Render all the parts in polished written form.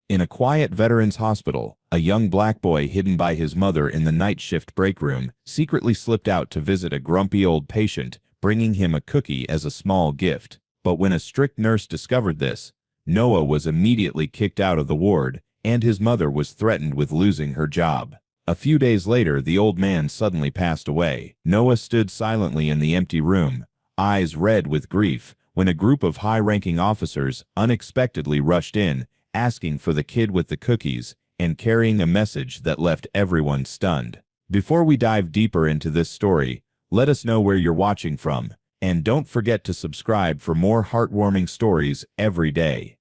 In a quiet veterans hospital, a young black boy hidden by his mother in the night shift break room secretly slipped out to visit a grumpy old patient, bringing him a cookie as a small gift. But when a strict nurse discovered this, Noah was immediately kicked out of the ward, and his mother was threatened with losing her job. A few days later, the old man suddenly passed away. Noah stood silently in the empty room, eyes red with grief, when a group of high-ranking officers unexpectedly rushed in, asking for the kid with the cookies and carrying a message that left everyone stunned. Before we dive deeper into this story, let us know where you're watching from, and don't forget to subscribe for more heartwarming stories every day.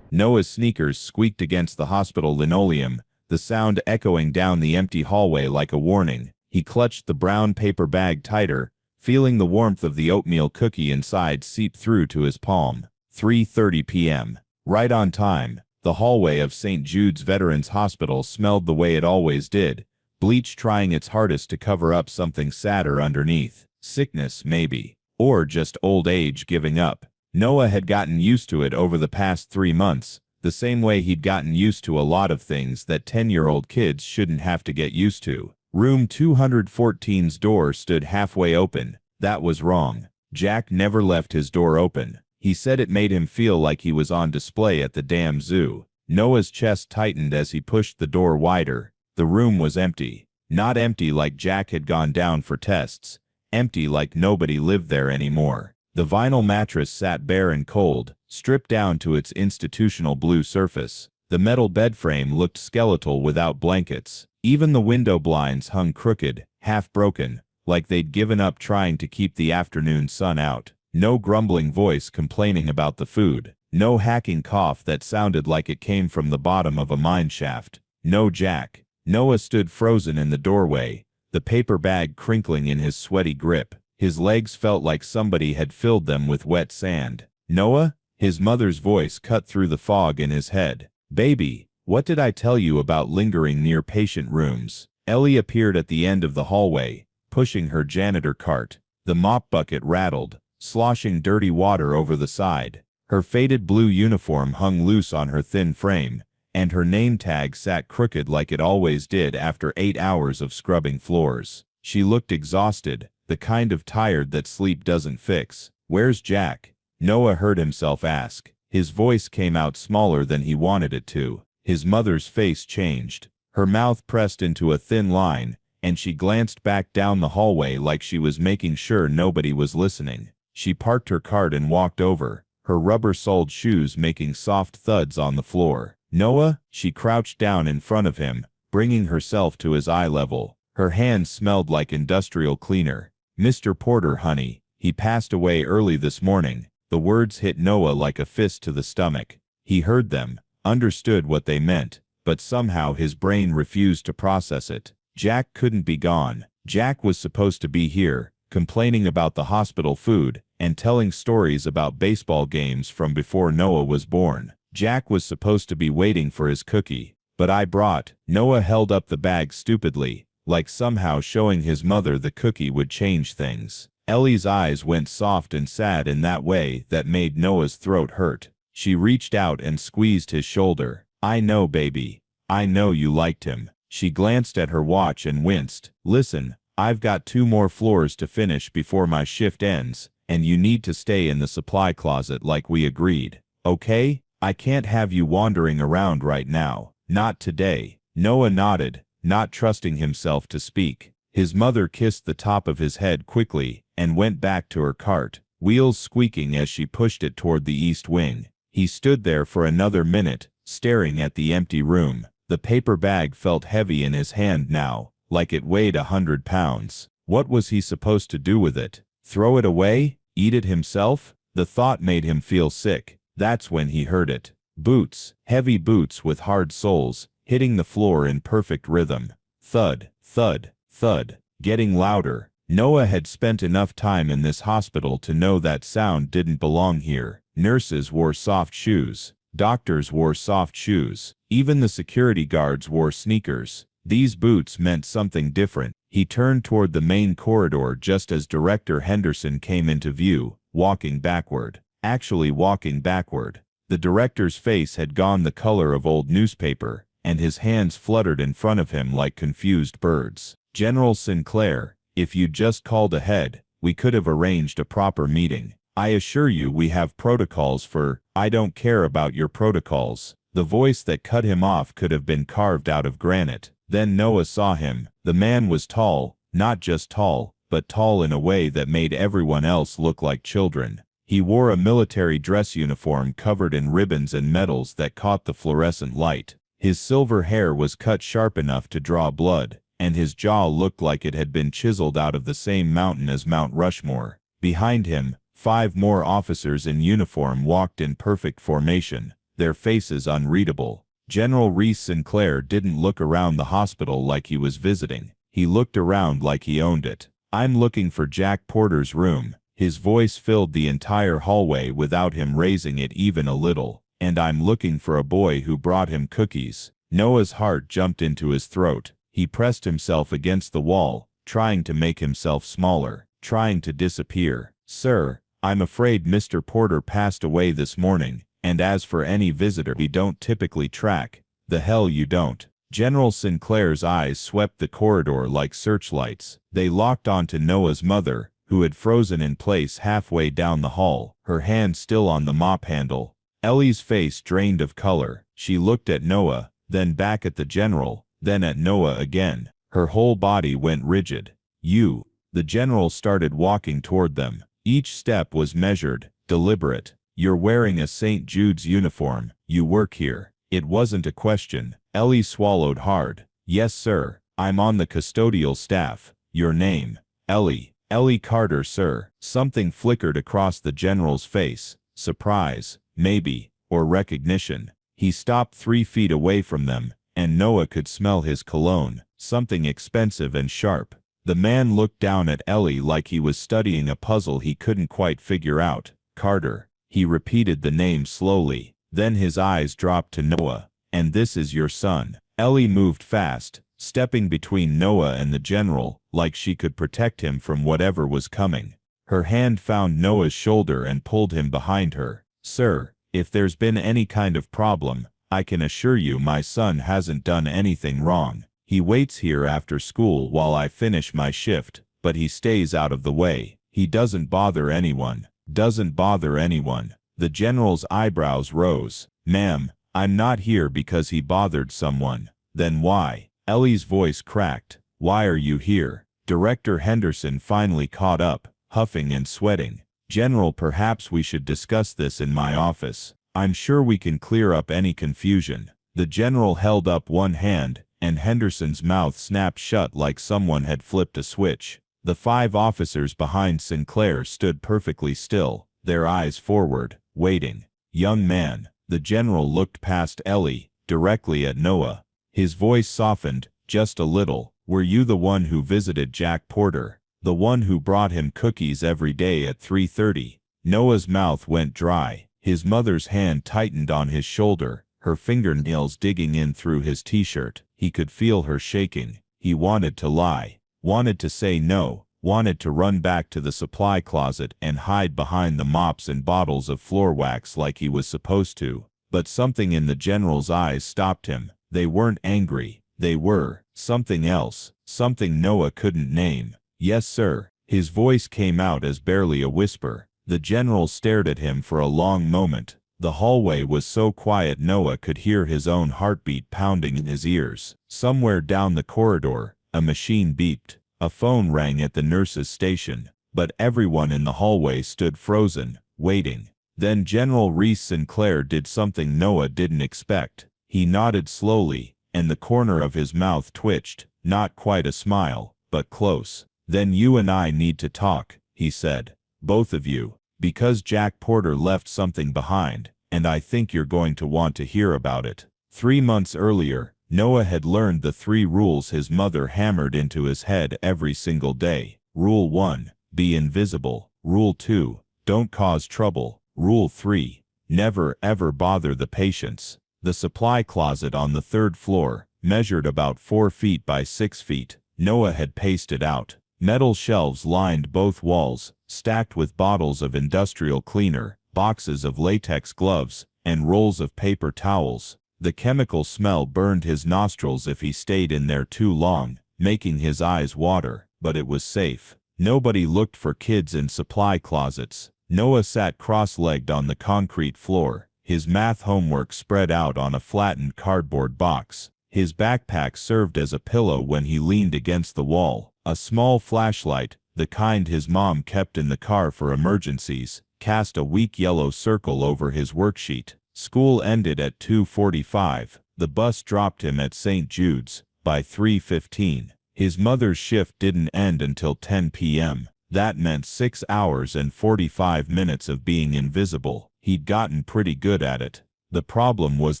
Noah's sneakers squeaked against the hospital linoleum, the sound echoing down the empty hallway like a warning. He clutched the brown paper bag tighter, feeling the warmth of the oatmeal cookie inside seep through to his palm. 3:30 p.m. Right on time, the hallway of St. Jude's Veterans Hospital smelled the way it always did, bleach trying its hardest to cover up something sadder underneath. Sickness, maybe. Or just old age giving up. Noah had gotten used to it over the past 3 months, the same way he'd gotten used to a lot of things that 10-year-old kids shouldn't have to get used to. Room 214's door stood halfway open. That was wrong. Jack never left his door open. He said it made him feel like he was on display at the damn zoo. Noah's chest tightened as he pushed the door wider. The room was empty. Not empty like Jack had gone down for tests. Empty like nobody lived there anymore. The vinyl mattress sat bare and cold, stripped down to its institutional blue surface. The metal bed frame looked skeletal without blankets. Even the window blinds hung crooked, half broken, like they'd given up trying to keep the afternoon sun out. No grumbling voice complaining about the food. No hacking cough that sounded like it came from the bottom of a mine shaft. No Jack. Noah stood frozen in the doorway, the paper bag crinkling in his sweaty grip. His legs felt like somebody had filled them with wet sand. Noah? His mother's voice cut through the fog in his head. Baby, what did I tell you about lingering near patient rooms? Ellie appeared at the end of the hallway, pushing her janitor cart. The mop bucket rattled, sloshing dirty water over the side. Her faded blue uniform hung loose on her thin frame, and her name tag sat crooked like it always did after 8 hours of scrubbing floors. She looked exhausted, the kind of tired that sleep doesn't fix. Where's Jack? Noah heard himself ask. His voice came out smaller than he wanted it to. His mother's face changed. Her mouth pressed into a thin line, and she glanced back down the hallway like she was making sure nobody was listening. She parked her cart and walked over, her rubber-soled shoes making soft thuds on the floor. Noah? She crouched down in front of him, bringing herself to his eye level. Her hands smelled like industrial cleaner. Mr. Porter, honey. He passed away early this morning. The words hit Noah like a fist to the stomach. He heard them, understood what they meant, but somehow his brain refused to process it. Jack couldn't be gone. Jack was supposed to be here, complaining about the hospital food, and telling stories about baseball games from before Noah was born. Jack was supposed to be waiting for his cookie. But I brought. Noah held up the bag stupidly, like somehow showing his mother the cookie would change things. Ellie's eyes went soft and sad in that way that made Noah's throat hurt. She reached out and squeezed his shoulder. I know, baby. I know you liked him. She glanced at her watch and winced. Listen, I've got 2 more floors to finish before my shift ends, and you need to stay in the supply closet like we agreed. Okay? I can't have you wandering around right now. Not today. Noah nodded, not trusting himself to speak. His mother kissed the top of his head quickly and went back to her cart, wheels squeaking as she pushed it toward the east wing. He stood there for another minute, staring at the empty room. The paper bag felt heavy in his hand now, like it weighed 100 pounds. What was he supposed to do with it? Throw it away? Eat it himself? The thought made him feel sick. That's when he heard it. Boots, heavy boots with hard soles, hitting the floor in perfect rhythm. Thud, thud, thud, getting louder. Noah had spent enough time in this hospital to know that sound didn't belong here. Nurses wore soft shoes. Doctors wore soft shoes. Even the security guards wore sneakers. These boots meant something different. He turned toward the main corridor just as Director Henderson came into view, walking backward. Actually walking backward. The director's face had gone the color of old newspaper, and his hands fluttered in front of him like confused birds. "General Sinclair, if you'd just called ahead, we could have arranged a proper meeting. I assure you we have protocols for—" "I don't care about your protocols." The voice that cut him off could have been carved out of granite. Then Noah saw him. The man was tall, not just tall, but tall in a way that made everyone else look like children. He wore a military dress uniform covered in ribbons and medals that caught the fluorescent light. His silver hair was cut sharp enough to draw blood, and his jaw looked like it had been chiseled out of the same mountain as Mount Rushmore. Behind him, 5 more officers in uniform walked in perfect formation, their faces unreadable. General Reese Sinclair didn't look around the hospital like he was visiting. He looked around like he owned it. "I'm looking for Jack Porter's room." His voice filled the entire hallway without him raising it even a little. "And I'm looking for a boy who brought him cookies." Noah's heart jumped into his throat. He pressed himself against the wall, trying to make himself smaller, trying to disappear. "Sir, I'm afraid Mr. Porter passed away this morning, and as for any visitor we don't typically track." "The hell you don't." General Sinclair's eyes swept the corridor like searchlights. They locked onto Noah's mother, who had frozen in place halfway down the hall, her hand still on the mop handle. Ellie's face drained of color. She looked at Noah, then back at the general, then at Noah again. Her whole body went rigid. "You." The general started walking toward them. Each step was measured, deliberate. "You're wearing a St. Jude's uniform. You work here." It wasn't a question. Ellie swallowed hard. "Yes, sir. I'm on the custodial staff." "Your name?" "Ellie. Ellie Carter, sir." Something flickered across the general's face. Surprise, maybe, or recognition. He stopped 3 feet away from them, and Noah could smell his cologne, something expensive and sharp. The man looked down at Ellie like he was studying a puzzle he couldn't quite figure out. "Carter." He repeated the name slowly. Then his eyes dropped to Noah. "And this is your son." Ellie moved fast, stepping between Noah and the general, like she could protect him from whatever was coming. Her hand found Noah's shoulder and pulled him behind her. "Sir, if there's been any kind of problem, I can assure you my son hasn't done anything wrong. He waits here after school while I finish my shift, but he stays out of the way. He doesn't bother anyone." "Doesn't bother anyone." The general's eyebrows rose. "Ma'am, I'm not here because he bothered someone." "Then why?" Ellie's voice cracked. "Why are you here?" Director Henderson finally caught up, huffing and sweating. "General, perhaps we should discuss this in my office. I'm sure we can clear up any confusion." The general held up one hand, and Henderson's mouth snapped shut like someone had flipped a switch. The 5 officers behind Sinclair stood perfectly still, their eyes forward, waiting. "Young man." The general looked past Ellie, directly at Noah. His voice softened, just a little. "Were you the one who visited Jack Porter? The one who brought him cookies every day at 3:30? Noah's mouth went dry. His mother's hand tightened on his shoulder, her fingernails digging in through his t-shirt. He could feel her shaking. He wanted to lie, wanted to say no, wanted to run back to the supply closet and hide behind the mops and bottles of floor wax like he was supposed to. But something in the general's eyes stopped him. They weren't angry. They were something else, something Noah couldn't name. "Yes, sir." His voice came out as barely a whisper. The general stared at him for a long moment. The hallway was so quiet Noah could hear his own heartbeat pounding in his ears. Somewhere down the corridor, a machine beeped. A phone rang at the nurse's station. But everyone in the hallway stood frozen, waiting. Then General Reese Sinclair did something Noah didn't expect. He nodded slowly, and the corner of his mouth twitched. Not quite a smile, but close. "Then you and I need to talk," he said. "Both of you. Because Jack Porter left something behind, and I think you're going to want to hear about it." 3 months earlier, Noah had learned the 3 rules his mother hammered into his head every single day. Rule 1, be invisible. Rule 2, don't cause trouble. Rule 3, never ever bother the patients. The supply closet on the 3rd floor measured about 4 feet by 6 feet. Noah had pasted out. Metal shelves lined both walls, stacked with bottles of industrial cleaner, boxes of latex gloves, and rolls of paper towels. The chemical smell burned his nostrils if he stayed in there too long, making his eyes water, but it was safe. Nobody looked for kids in supply closets. Noah sat cross-legged on the concrete floor, his math homework spread out on a flattened cardboard box. His backpack served as a pillow when he leaned against the wall. A small flashlight, the kind his mom kept in the car for emergencies, cast a weak yellow circle over his worksheet. School ended at 2:45. The bus dropped him at St. Jude's by 3:15. His mother's shift didn't end until 10 p.m. That meant 6 hours and 45 minutes of being invisible. He'd gotten pretty good at it. The problem was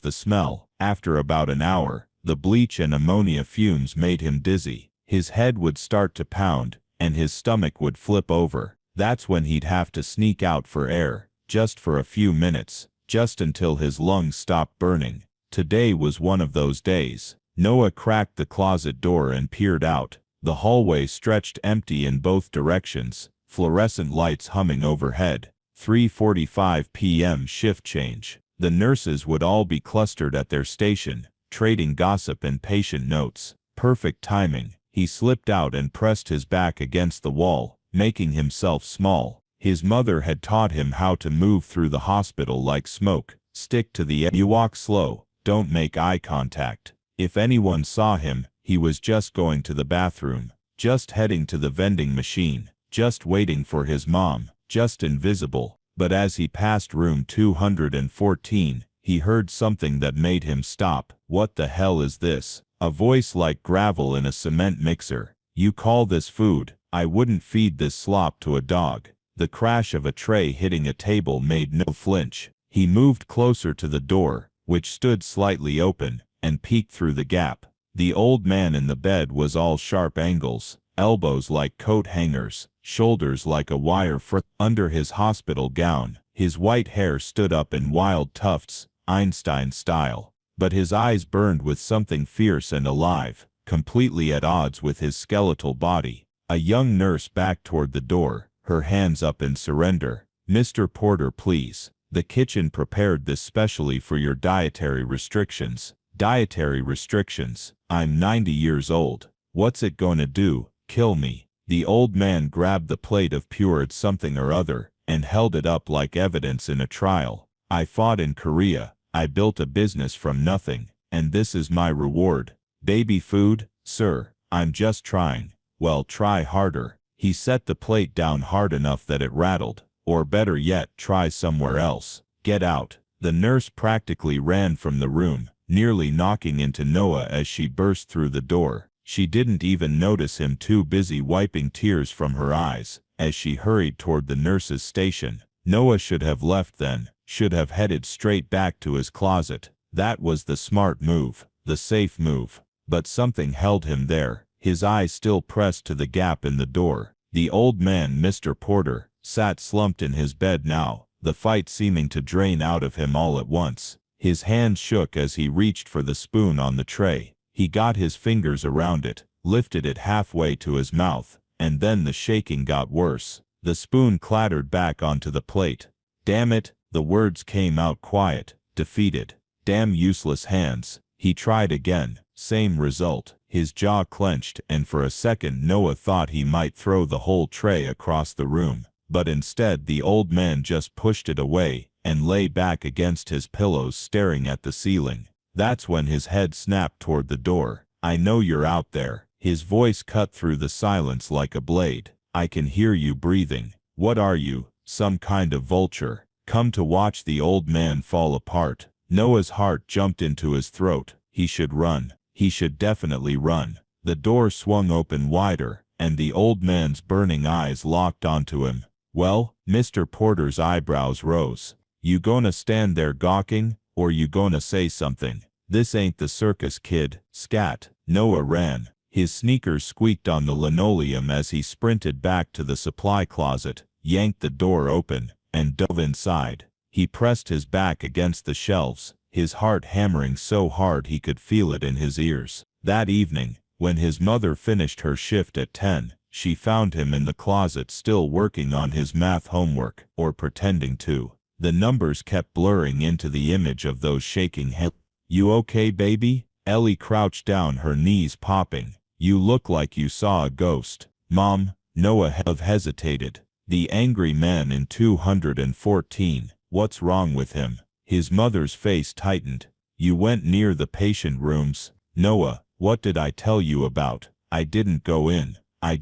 the smell. After about an hour, the bleach and ammonia fumes made him dizzy. His head would start to pound, and his stomach would flip over. That's when he'd have to sneak out for air, just for a few minutes, just until his lungs stopped burning. Today was one of those days. Noah cracked the closet door and peered out. The hallway stretched empty in both directions, fluorescent lights humming overhead. 3:45 p.m. shift change. The nurses would all be clustered at their station, trading gossip and patient notes. Perfect timing. He slipped out and pressed his back against the wall, making himself small. His mother had taught him how to move through the hospital like smoke. Stick to the edge. You walk slow, don't make eye contact. If anyone saw him, he was just going to the bathroom, just heading to the vending machine, just waiting for his mom, just invisible. But as he passed room 214, he heard something that made him stop. What the hell is this? A voice like gravel in a cement mixer. You call this food? I wouldn't feed this slop to a dog. The crash of a tray hitting a table made no flinch. He moved closer to the door, which stood slightly open, and peeked through the gap. The old man in the bed was all sharp angles, elbows like coat hangers, shoulders like a wire under his hospital gown. His white hair stood up in wild tufts, Einstein style. But his eyes burned with something fierce and alive, completely at odds with his skeletal body. A young nurse backed toward the door, her hands up in surrender. Mr. Porter, please. The kitchen prepared this specially for your dietary restrictions. Dietary restrictions? I'm 90 years old. What's it gonna do? Kill me? The old man grabbed the plate of pureed something or other, and held it up like evidence in a trial. I fought in Korea. I built a business from nothing, and this is my reward. Baby food? Sir, I'm just trying. Well, try harder. He set the plate down hard enough that it rattled. Or better yet, try somewhere else. Get out. The nurse practically ran from the room, nearly knocking into Noah as she burst through the door. She didn't even notice him, too busy wiping tears from her eyes, as she hurried toward the nurse's station. Noah should have left then, should have headed straight back to his closet. That was the smart move, the safe move. But something held him there, his eyes still pressed to the gap in the door. The old man, Mr. Porter, sat slumped in his bed now, the fight seeming to drain out of him all at once. His hand shook as he reached for the spoon on the tray. He got his fingers around it, lifted it halfway to his mouth, and then the shaking got worse. The spoon clattered back onto the plate. Damn it, the words came out quiet, defeated. Damn useless hands. He tried again, same result. His jaw clenched, and for a second Noah thought he might throw the whole tray across the room. But instead the old man just pushed it away, and lay back against his pillows staring at the ceiling. That's when his head snapped toward the door. I know you're out there. His voice cut through the silence like a blade. I can hear you breathing. What are you, some kind of vulture? Come to watch the old man fall apart? Noah's heart jumped into his throat. He should run. He should definitely run. The door swung open wider, and the old man's burning eyes locked onto him. Well, Mr. Porter's eyebrows rose. You gonna stand there gawking, or you gonna say something? This ain't the circus, kid. Scat. Noah ran. His sneakers squeaked on the linoleum as he sprinted back to the supply closet, yanked the door open, and dove inside. He pressed his back against the shelves, his heart hammering so hard he could feel it in his ears. That evening, when his mother finished her shift at 10, she found him in the closet still working on his math homework, or pretending to. The numbers kept blurring into the image of those shaking hands. "You okay, baby?" Ellie crouched down, her knees popping. "You look like you saw a ghost." "Mom," Noah hesitated. The angry man in 214. What's wrong with him? His mother's face tightened. "You went near the patient rooms." "Noah, what did I tell you about? I didn't go in. I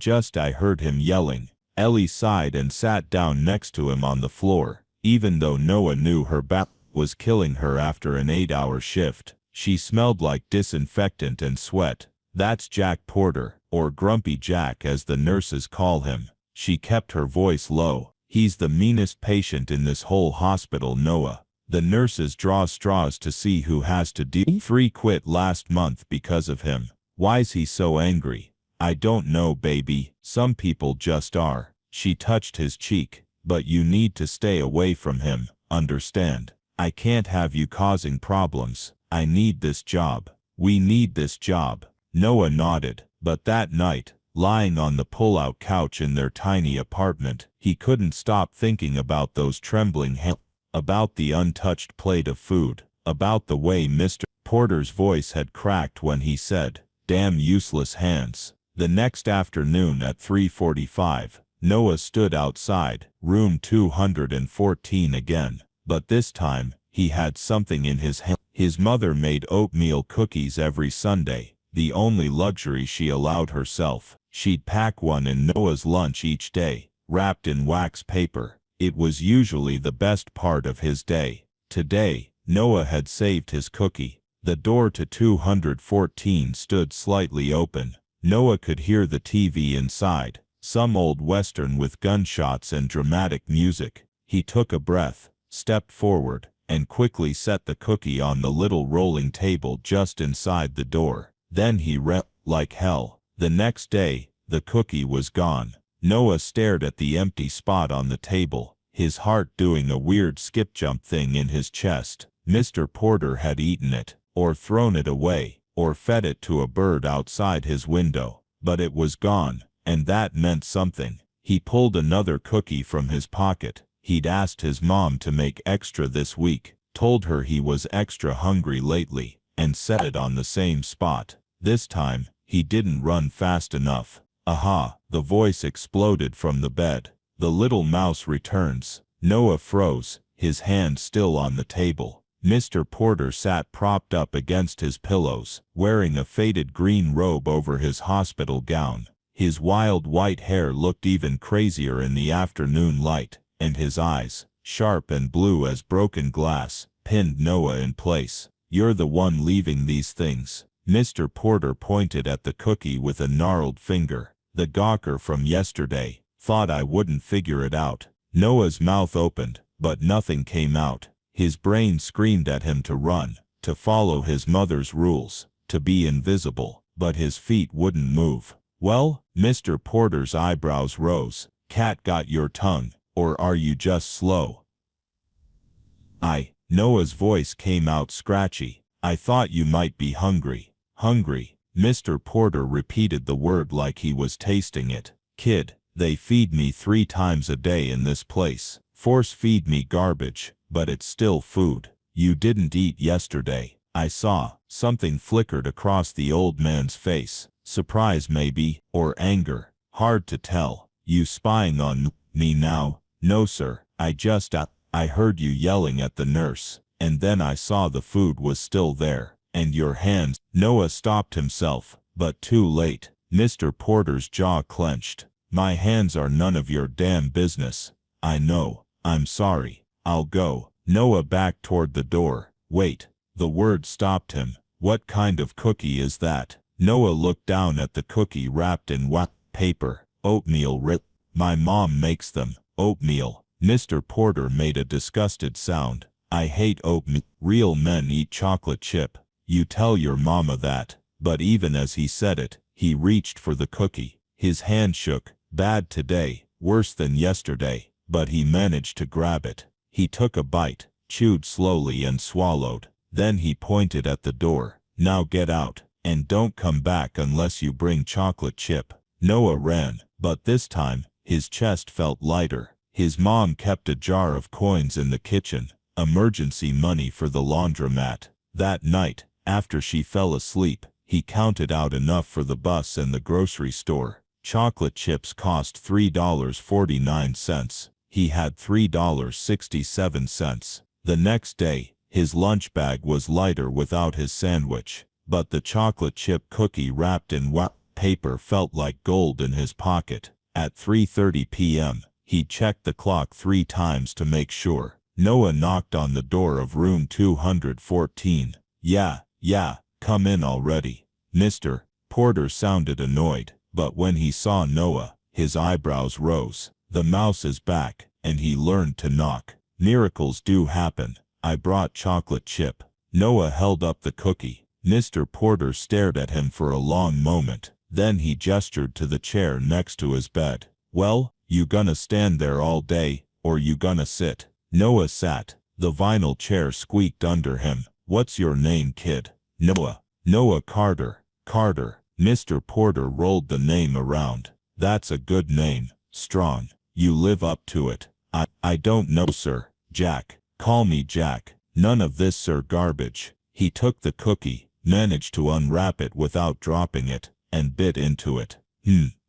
heard him yelling." Ellie sighed and sat down next to him on the floor. Even though Noah knew her back was killing her after an 8-hour shift, she smelled like disinfectant and sweat. "That's Jack Porter, or Grumpy Jack as the nurses call him." She kept her voice low. "He's the meanest patient in this whole hospital, Noah. The nurses draw straws to see who has to deal. 3 quit last month because of him. Why's he so angry?" "I don't know, baby. Some people just are." She touched his cheek. "But you need to stay away from him, understand? I can't have you causing problems. I need this job. We need this job." Noah nodded, but that night, lying on the pull-out couch in their tiny apartment, he couldn't stop thinking about those trembling hands, about the untouched plate of food, about the way Mr. Porter's voice had cracked when he said, "Damn useless hands." The next afternoon at 3:45, Noah stood outside, room 214 again. But this time, he had something in his hand. His mother made oatmeal cookies every Sunday, the only luxury she allowed herself. She'd pack one in Noah's lunch each day, wrapped in wax paper. It was usually the best part of his day. Today, Noah had saved his cookie. The door to 214 stood slightly open. Noah could hear the TV inside, some old western with gunshots and dramatic music. He took a breath, stepped forward, and quickly set the cookie on the little rolling table just inside the door. Then he ran like hell. The next day, the cookie was gone. Noah stared at the empty spot on the table, his heart doing a weird skip-jump thing in his chest. Mr. Porter had eaten it, or thrown it away, or fed it to a bird outside his window. But it was gone, and that meant something. He pulled another cookie from his pocket. He'd asked his mom to make extra this week, told her he was extra hungry lately, and set it on the same spot. This time, he didn't run fast enough. "Aha!" The voice exploded from the bed. "The little mouse returns." Noah froze, his hand still on the table. Mr. Porter sat propped up against his pillows, wearing a faded green robe over his hospital gown. His wild white hair looked even crazier in the afternoon light, and his eyes, sharp and blue as broken glass, pinned Noah in place. "You're the one leaving these things." Mr. Porter pointed at the cookie with a gnarled finger. "The gawker from yesterday. Thought I wouldn't figure it out." Noah's mouth opened, but nothing came out. His brain screamed at him to run, to follow his mother's rules, to be invisible, but his feet wouldn't move. "Well?" Mr. Porter's eyebrows rose. "Cat got your tongue, or are you just slow?" Noah's voice came out scratchy. "I thought you might be hungry." "Hungry?" Mr. Porter repeated the word like he was tasting it. "Kid, they feed me 3 times a day in this place. Force feed me garbage, but it's still food. You didn't eat yesterday." I saw. Something flickered across the old man's face. Surprise maybe, or anger. Hard to tell. "You spying on me now?" "No sir, I heard you yelling at the nurse, and then I saw the food was still there, and your hands." Noah stopped himself, but too late. Mr. Porter's jaw clenched. "My hands are none of your damn business." "I know. I'm sorry. I'll go." Noah backed toward the door. "Wait." The word stopped him. "What kind of cookie is that?" Noah looked down at the cookie wrapped in wax paper. "Oatmeal rip. My mom makes them." "Oatmeal." Mr. Porter made a disgusted sound. "I hate oatmeal. Real men eat chocolate chip. You tell your mama that." But even as he said it, he reached for the cookie. His hand shook. Bad today, worse than yesterday, but he managed to grab it. He took a bite, chewed slowly and swallowed. Then he pointed at the door. "Now get out, and don't come back unless you bring chocolate chip." Noah ran, but this time, his chest felt lighter. His mom kept a jar of coins in the kitchen, emergency money for the laundromat. That night, after she fell asleep, he counted out enough for the bus and the grocery store. Chocolate chips cost $3.49. He had $3.67. The next day, his lunch bag was lighter without his sandwich, but the chocolate chip cookie wrapped in wet paper felt like gold in his pocket. At 3:30 p.m., he checked the clock 3 times to make sure. Noah knocked on the door of room 214. Yeah, come in already. Mr. Porter sounded annoyed, but when he saw Noah, his eyebrows rose. The mouse is back, and he learned to knock. Miracles do happen. I brought chocolate chip. Noah held up the cookie. Mr. Porter stared at him for a long moment. Then he gestured to the chair next to his bed. Well, you gonna stand there all day, or you gonna sit? Noah sat. The vinyl chair squeaked under him. What's your name, kid? Noah. Noah Carter. Carter. Mr. Porter rolled the name around. That's a good name. Strong. You live up to it. I don't know, sir. Jack. Call me Jack. None of this, sir, garbage. He took the cookie, managed to unwrap it without dropping it, and bit into it.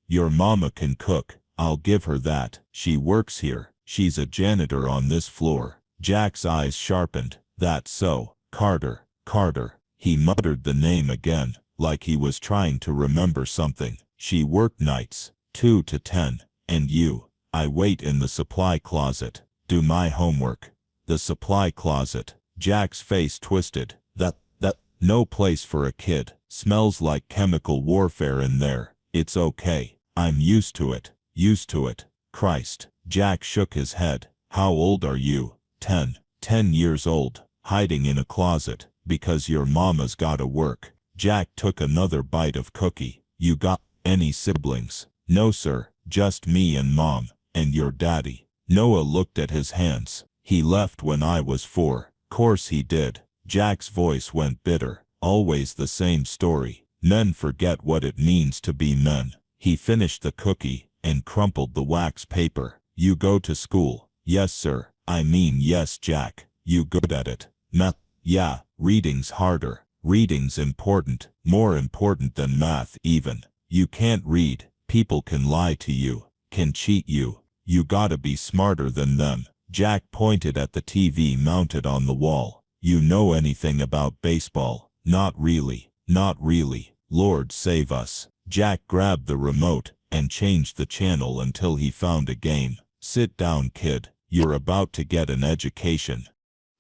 Your mama can cook. I'll give her that. She works here. She's a janitor on this floor. Jack's eyes sharpened. That's so. Carter. Carter. He muttered the name again, like he was trying to remember something. She worked nights, 2 to 10. And you? I wait in the supply closet. Do my homework. The supply closet. Jack's face twisted. That, no place for a kid. Smells like chemical warfare in there. It's okay. I'm used to it. Used to it. Christ. Jack shook his head. How old are you? 10. 10 years old. Hiding in a closet, because your mama's gotta work. Jack took another bite of cookie. You got any siblings? No, sir. Just me and mom. And your daddy. Noah looked at his hands. He left when I was 4. Course he did. Jack's voice went bitter. Always the same story. Men forget what it means to be men. He finished the cookie and crumpled the wax paper. You go to school? Yes, sir. I mean, yes, Jack. You good at it? Math? Yeah. Reading's harder. Reading's important. More important than math even. You can't read. People can lie to you. Can cheat you. You gotta be smarter than them. Jack pointed at the TV mounted on the wall. You know anything about baseball? Not really. Not really. Lord save us. Jack grabbed the remote and changed the channel until he found a game. Sit down, kid. You're about to get an education.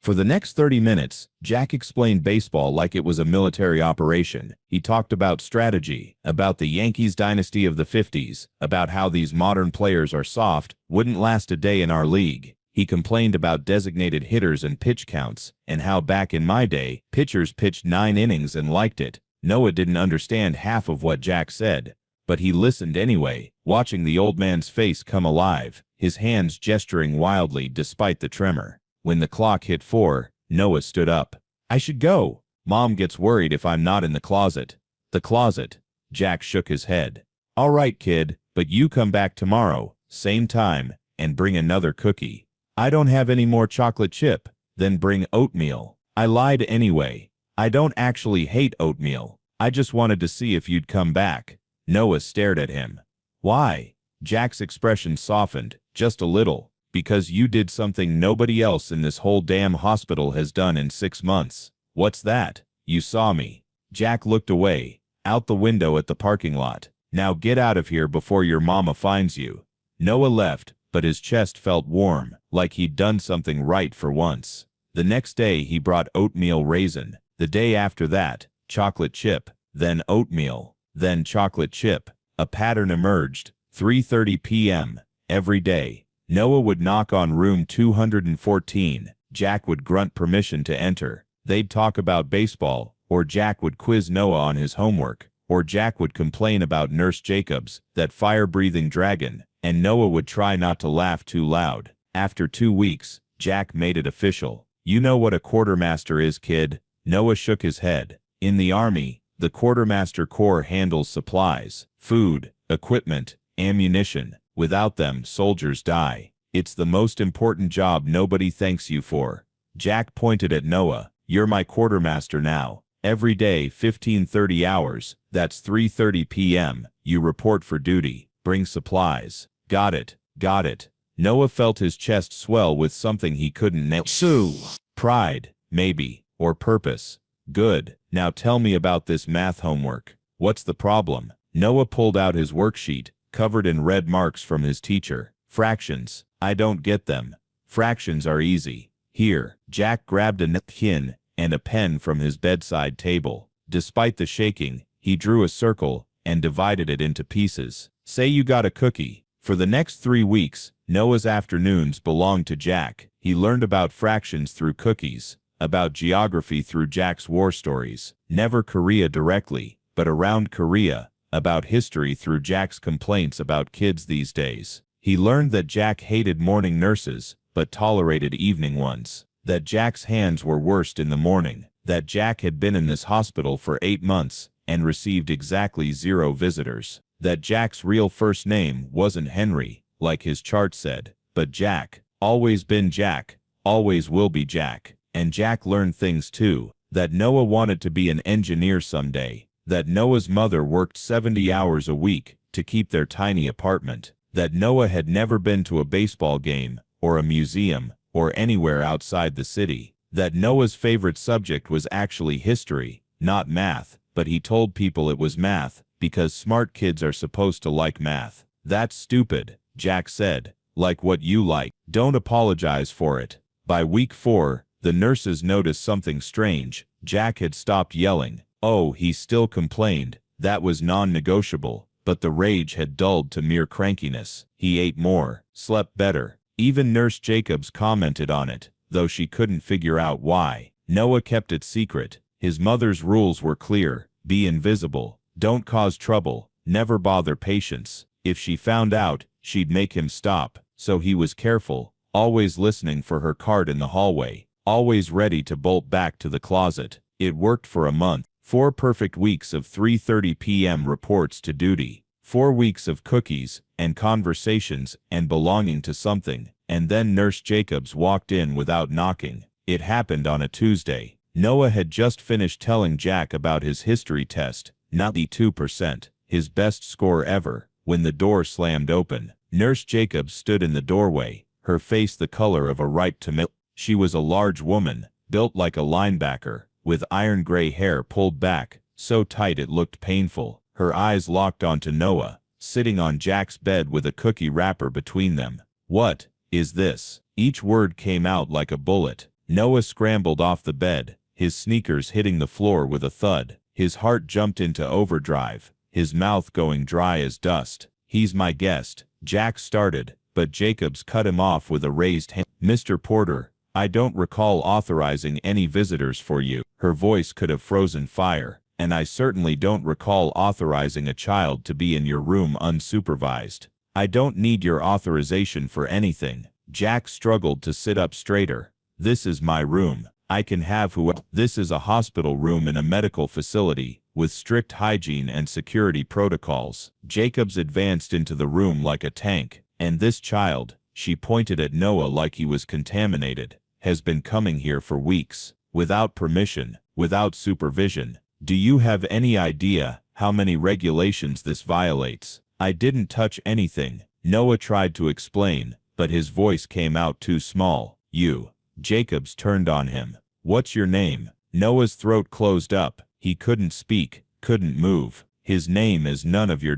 For the next 30 minutes, Jack explained baseball like it was a military operation. He talked about strategy, about the Yankees dynasty of the 50s, about how these modern players are soft, wouldn't last a day in our league. He complained about designated hitters and pitch counts, and how back in my day, pitchers pitched 9 innings and liked it. Noah didn't understand half of what Jack said, but he listened anyway, watching the old man's face come alive, his hands gesturing wildly despite the tremor. When the clock hit 4, Noah stood up. I should go. Mom gets worried if I'm not in the closet. The closet. Jack shook his head. All right, kid, but you come back tomorrow, same time, and bring another cookie. I don't have any more chocolate chip. Then bring oatmeal. I lied anyway. I don't actually hate oatmeal. I just wanted to see if you'd come back. Noah stared at him. Why? Jack's expression softened, just a little. Because you did something nobody else in this whole damn hospital has done in 6 months. What's that? You saw me. Jack looked away, out the window at the parking lot. Now get out of here before your mama finds you. Noah left, but his chest felt warm, like he'd done something right for once. The next day he brought oatmeal raisin. The day after that, chocolate chip, then oatmeal, then chocolate chip. A pattern emerged. 3:30 p.m. every day. Noah would knock on room 214. Jack would grunt permission to enter. They'd talk about baseball, or Jack would quiz Noah on his homework, or Jack would complain about Nurse Jacobs, that fire-breathing dragon, and Noah would try not to laugh too loud. After 2 weeks, Jack made it official. You know what a quartermaster is, kid? Noah shook his head. In the Army, the quartermaster corps handles supplies, food, equipment, ammunition. Without them, soldiers die. It's the most important job nobody thanks you for. Jack pointed at Noah. You're my quartermaster now. Every day 15-30 hours, that's 3:30 p.m., you report for duty. Bring supplies. Got it, got it. Noah felt his chest swell with something he couldn't nail. Sue. Pride, maybe, or purpose. Good. Now tell me about this math homework. What's the problem? Noah pulled out his worksheet, covered in red marks from his teacher. Fractions. I don't get them. Fractions are easy. Here. Jack grabbed a napkin and a pen from his bedside table. Despite the shaking, he drew a circle and divided it into pieces. Say you got a cookie. For the next 3 weeks, Noah's afternoons belonged to Jack. He learned about fractions through cookies, about geography through Jack's war stories, never Korea directly, but around Korea, about history through Jack's complaints about kids these days. He learned that Jack hated morning nurses, but tolerated evening ones, that Jack's hands were worst in the morning, that Jack had been in this hospital for 8 months and received exactly 0 visitors, that Jack's real first name wasn't Henry, like his chart said, but Jack, always been Jack, always will be Jack. And Jack learned things too, that Noah wanted to be an engineer someday, that Noah's mother worked 70 hours a week to keep their tiny apartment, that Noah had never been to a baseball game, or a museum, or anywhere outside the city, that Noah's favorite subject was actually history, not math, but he told people it was math, because smart kids are supposed to like math. That's stupid, Jack said, like what you like. Don't apologize for it. By week 4, the nurses noticed something strange. Jack had stopped yelling. Oh, he still complained. That was non-negotiable, but the rage had dulled to mere crankiness. He ate more, slept better. Even Nurse Jacobs commented on it, though she couldn't figure out why. Noah kept it secret. His mother's rules were clear. Be invisible. Don't cause trouble. Never bother patients. If she found out, she'd make him stop. So he was careful, always listening for her cart in the hallway, always ready to bolt back to the closet. It worked for a month. 4 perfect weeks of 3:30 p.m. reports to duty. 4 weeks of cookies, and conversations, and belonging to something. And then Nurse Jacobs walked in without knocking. It happened on a Tuesday. Noah had just finished telling Jack about his history test, 92%, his best score ever, when the door slammed open. Nurse Jacobs stood in the doorway, her face the color of a ripe tomato. She was a large woman, built like a linebacker, with iron gray hair pulled back, so tight it looked painful. Her eyes locked onto Noah, sitting on Jack's bed with a cookie wrapper between them. What is this? Each word came out like a bullet. Noah scrambled off the bed, his sneakers hitting the floor with a thud. His heart jumped into overdrive, his mouth going dry as dust. He's my guest, Jack started, but Jacobs cut him off with a raised hand. Mr. Porter, I don't recall authorizing any visitors for you. Her voice could have frozen fire. And I certainly don't recall authorizing a child to be in your room unsupervised. I don't need your authorization for anything. Jack struggled to sit up straighter. This is my room. I can have who. This is a hospital room in a medical facility, with strict hygiene and security protocols. Jacobs advanced into the room like a tank. And this child, she pointed at Noah like he was contaminated, has been coming here for weeks, without permission, without supervision. Do you have any idea how many regulations this violates? I didn't touch anything, Noah tried to explain, but his voice came out too small. You. Jacobs turned on him. What's your name? Noah's throat closed up. He couldn't speak, couldn't move. His name is none of your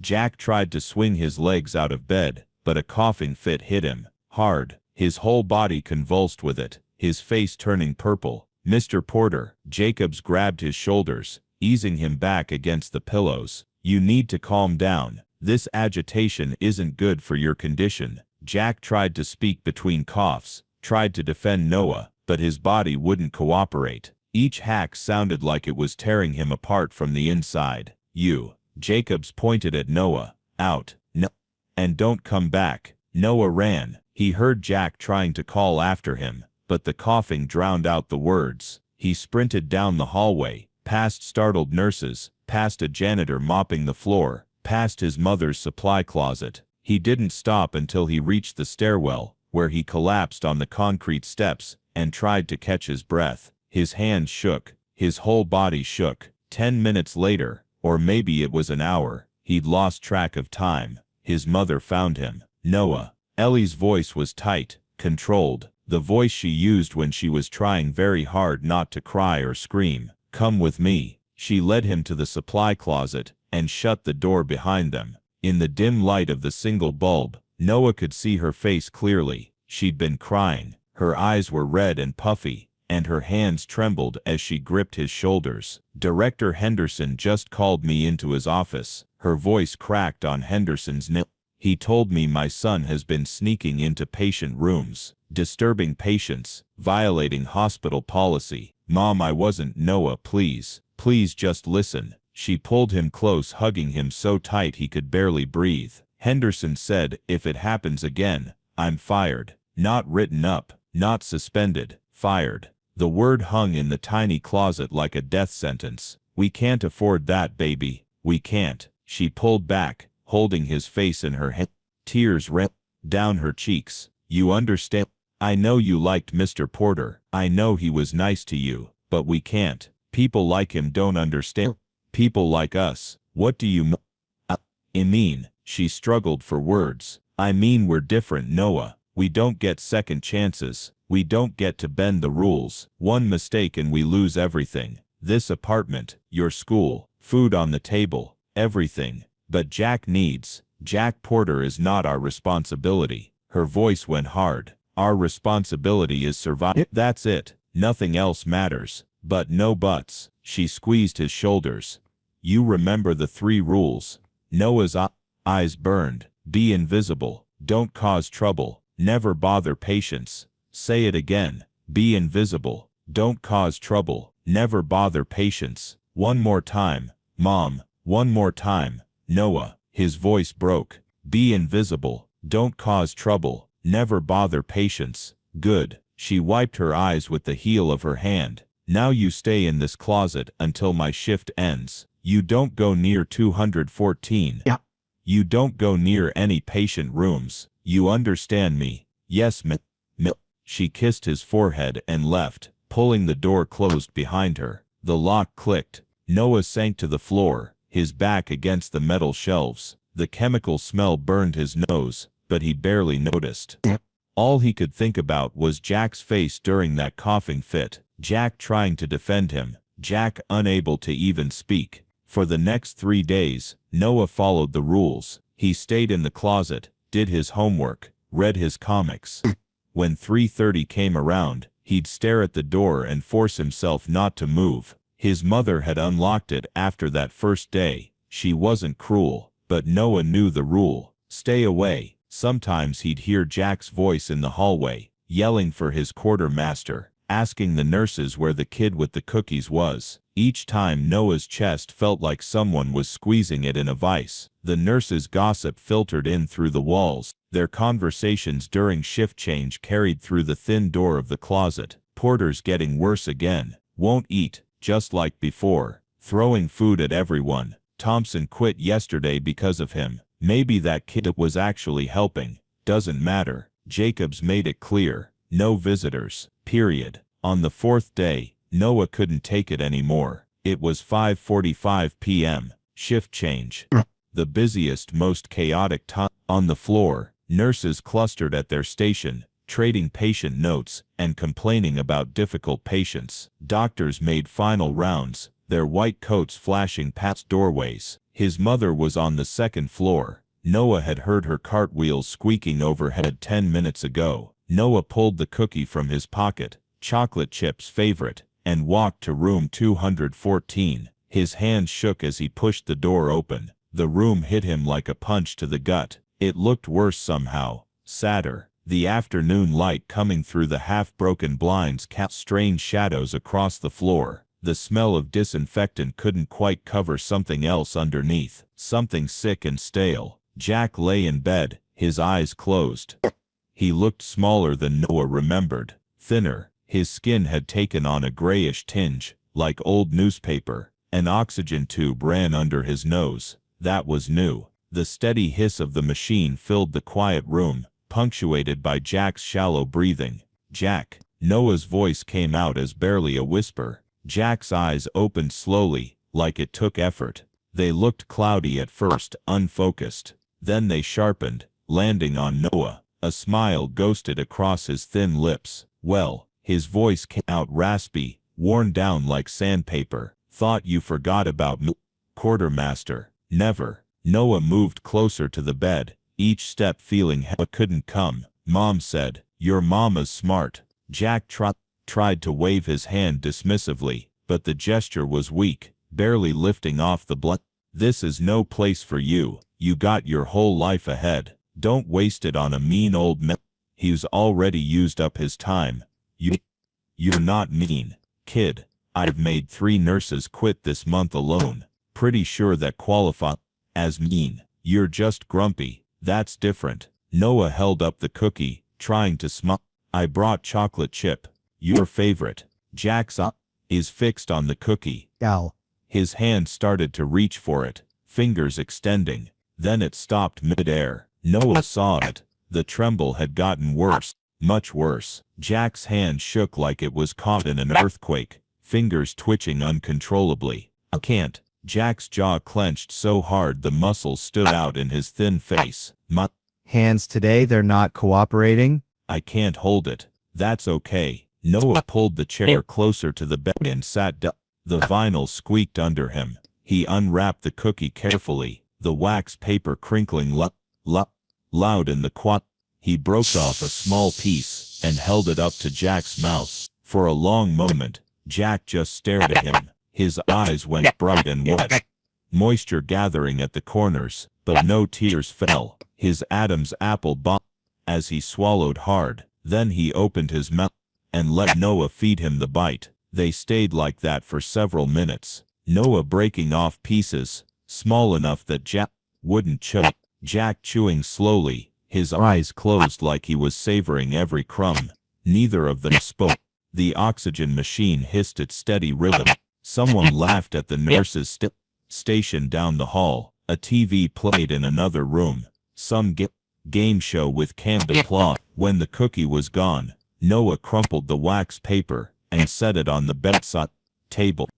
Jack tried to swing his legs out of bed, but a coughing fit hit him, hard. His whole body convulsed with it, his face turning purple. Mr. Porter, Jacobs grabbed his shoulders, easing him back against the pillows. You need to calm down. This agitation isn't good for your condition. Jack tried to speak between coughs, tried to defend Noah, but his body wouldn't cooperate. Each hack sounded like it was tearing him apart from the inside. You. Jacobs pointed at Noah. Out. No. And don't come back. Noah ran. He heard Jack trying to call after him, but the coughing drowned out the words. He sprinted down the hallway, past startled nurses, past a janitor mopping the floor, past his mother's supply closet. He didn't stop until he reached the stairwell, where he collapsed on the concrete steps and tried to catch his breath. His hands shook. His whole body shook. 10 minutes later, or maybe it was an hour, he'd lost track of time. His mother found him. Noah. Ellie's voice was tight, controlled, the voice she used when she was trying very hard not to cry or scream. "Come with me." She led him to the supply closet and shut the door behind them. In the dim light of the single bulb, Noah could see her face clearly. She'd been crying. Her eyes were red and puffy, and her hands trembled as she gripped his shoulders. "Director Henderson just called me into his office." Her voice cracked on Henderson's nip. "He told me my son has been sneaking into patient rooms, disturbing patients, violating hospital policy." "Mom, I wasn't." "Noah, please. Please just listen." She pulled him close, hugging him so tight he could barely breathe. Henderson said, "If it happens again, I'm fired." Not written up, not suspended, fired. The word hung in the tiny closet like a death sentence. "We can't afford that, baby. We can't." She pulled back, holding his face in her hand. Tears ran down her cheeks. "You understand? I know you liked Mr. Porter. I know he was nice to you, but we can't. People like him don't understand. People like us." "What do you mean?" She struggled for words. "I mean we're different, Noah. We don't get second chances. We don't get to bend the rules. One mistake and we lose everything. This apartment, your school, food on the table, everything. But Jack Porter is not our responsibility." Her voice went hard. "Our responsibility is survive. That's it. Nothing else matters." "But no buts." She squeezed his shoulders. "You remember the 3 rules." Noah's eyes burned. "Be invisible. Don't cause trouble. Never bother patients." "Say it again." "Be invisible. Don't cause trouble. Never bother patients." "One more time, Mom. One more time." "Noah." His voice broke. "Be invisible. Don't cause trouble. Never bother patients." "Good." She wiped her eyes with the heel of her hand. "Now you stay in this closet until my shift ends. You don't go near 214. Yeah. You don't go near any patient rooms. You understand me?" "Yes, m. She kissed his forehead and left, pulling the door closed behind her. The lock clicked. Noah sank to the floor, his back against the metal shelves. The chemical smell burned his nose, but he barely noticed. All he could think about was Jack's face during that coughing fit. Jack trying to defend him. Jack unable to even speak. For the next 3 days, Noah followed the rules. He stayed in the closet, did his homework, read his comics. When 3:30 came around, he'd stare at the door and force himself not to move. His mother had unlocked it after that first day. She wasn't cruel, but Noah knew the rule. Stay away. Sometimes he'd hear Jack's voice in the hallway, yelling for his quartermaster, asking the nurses where the kid with the cookies was. Each time Noah's chest felt like someone was squeezing it in a vice. The nurses' gossip filtered in through the walls. Their conversations during shift change carried through the thin door of the closet. "Porter's getting worse again. Won't eat, just like before. Throwing food at everyone. Thompson quit yesterday because of him. Maybe that kid was actually helping. Doesn't matter." Jacobs made it clear. No visitors. Period. On the 4th day, Noah couldn't take it anymore. It was 5:45 p.m. Shift change. The busiest, most chaotic time. On the floor, nurses clustered at their station, trading patient notes and complaining about difficult patients. Doctors made final rounds, their white coats flashing past doorways. His mother was on the 2nd floor. Noah had heard her cartwheels squeaking overhead 10 minutes ago. Noah pulled the cookie from his pocket, chocolate chip's favorite, and walked to room 214. His hand shook as he pushed the door open. The room hit him like a punch to the gut. It looked worse somehow, sadder. The afternoon light coming through the half-broken blinds cast strange shadows across the floor. The smell of disinfectant couldn't quite cover something else underneath, something sick and stale. Jack lay in bed, his eyes closed. He looked smaller than Noah remembered, thinner. His skin had taken on a grayish tinge, like old newspaper. An oxygen tube ran under his nose. That was new. The steady hiss of the machine filled the quiet room, punctuated by Jack's shallow breathing. Jack. Noah's voice came out as barely a whisper. Jack's eyes opened slowly, like it took effort. They looked cloudy at first, unfocused. Then they sharpened, landing on Noah. A smile ghosted across his thin lips. Well, his voice came out raspy, worn down like sandpaper. Thought you forgot about me, quartermaster. Never. Noah moved closer to the bed, each step feeling heavy. Couldn't come. Mom said, your mama's smart. Jack tried to wave his hand dismissively, but the gesture was weak, barely lifting off the blood. This is no place for you. You got your whole life ahead. Don't waste it on a mean old man. He's already used up his time. You're not mean, kid. I've made 3 nurses quit this month alone. Pretty sure that qualify as mean. You're just grumpy. That's different. Noah held up the cookie, trying to smile. I brought chocolate chip. Your favorite. Jack's eye is fixed on the cookie. Ow. His hand started to reach for it, fingers extending. Then it stopped mid-air. Noah saw it. The tremble had gotten worse, much worse. Jack's hand shook like it was caught in an earthquake, fingers twitching uncontrollably. I can't. Jack's jaw clenched so hard the muscles stood out in his thin face. My hands today, they're not cooperating? I can't hold it. That's okay. Noah pulled the chair closer to the bed and sat down. The vinyl squeaked under him. He unwrapped the cookie carefully, the wax paper crinkling loud in the quat. He broke off a small piece and held it up to Jack's mouth. For a long moment, Jack just stared at him. His eyes went bright and wet, moisture gathering at the corners, but no tears fell. His Adam's apple bobbed as he swallowed hard. Then he opened his mouth and let Noah feed him the bite. They stayed like that for several minutes, Noah breaking off pieces, small enough that Jack wouldn't choke. Jack chewing slowly, his eyes closed like he was savoring every crumb. Neither of them spoke. The oxygen machine hissed its steady rhythm. Someone laughed at the nurse's station down the hall. A TV played in another room. Some game show with canned applause. When the cookie was gone, Noah crumpled the wax paper and set it on the bedside table.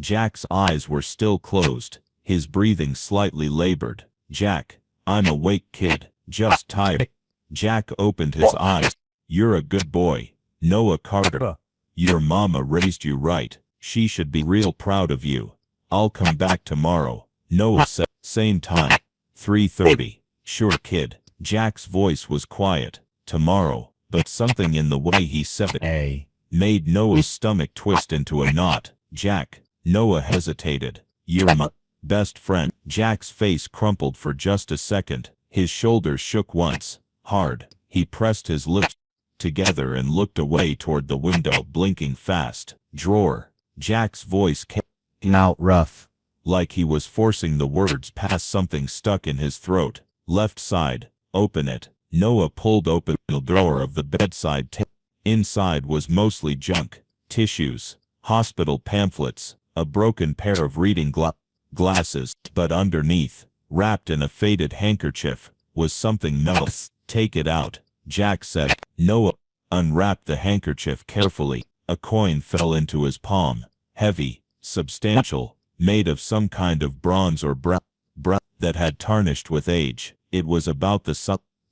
Jack's eyes were still closed, his breathing slightly labored. Jack, I'm awake, kid, just tired. Jack opened his eyes. You're a good boy, Noah Carter. Your mama raised you right. She should be real proud of you. I'll come back tomorrow, Noah said. Same time, 3:30. Sure, kid. Jack's voice was quiet. Tomorrow, but something in the way he said it made Noah's stomach twist into a knot. Jack. Noah hesitated. You're my best friend. Jack's face crumpled for just a second. His shoulders shook once, hard. He pressed his lips together and looked away toward the window, blinking fast. Drawer. Jack's voice came out rough, like he was forcing the words past something stuck in his throat. Left side. Open it. Noah pulled open the drawer of the bedside table. Inside was mostly junk, tissues, hospital pamphlets, a broken pair of reading glasses, but underneath, wrapped in a faded handkerchief, was something metal. Take it out, Jack said. Noah unwrapped the handkerchief carefully. A coin fell into his palm, heavy, substantial, made of some kind of bronze or brass that had tarnished with age. It was about the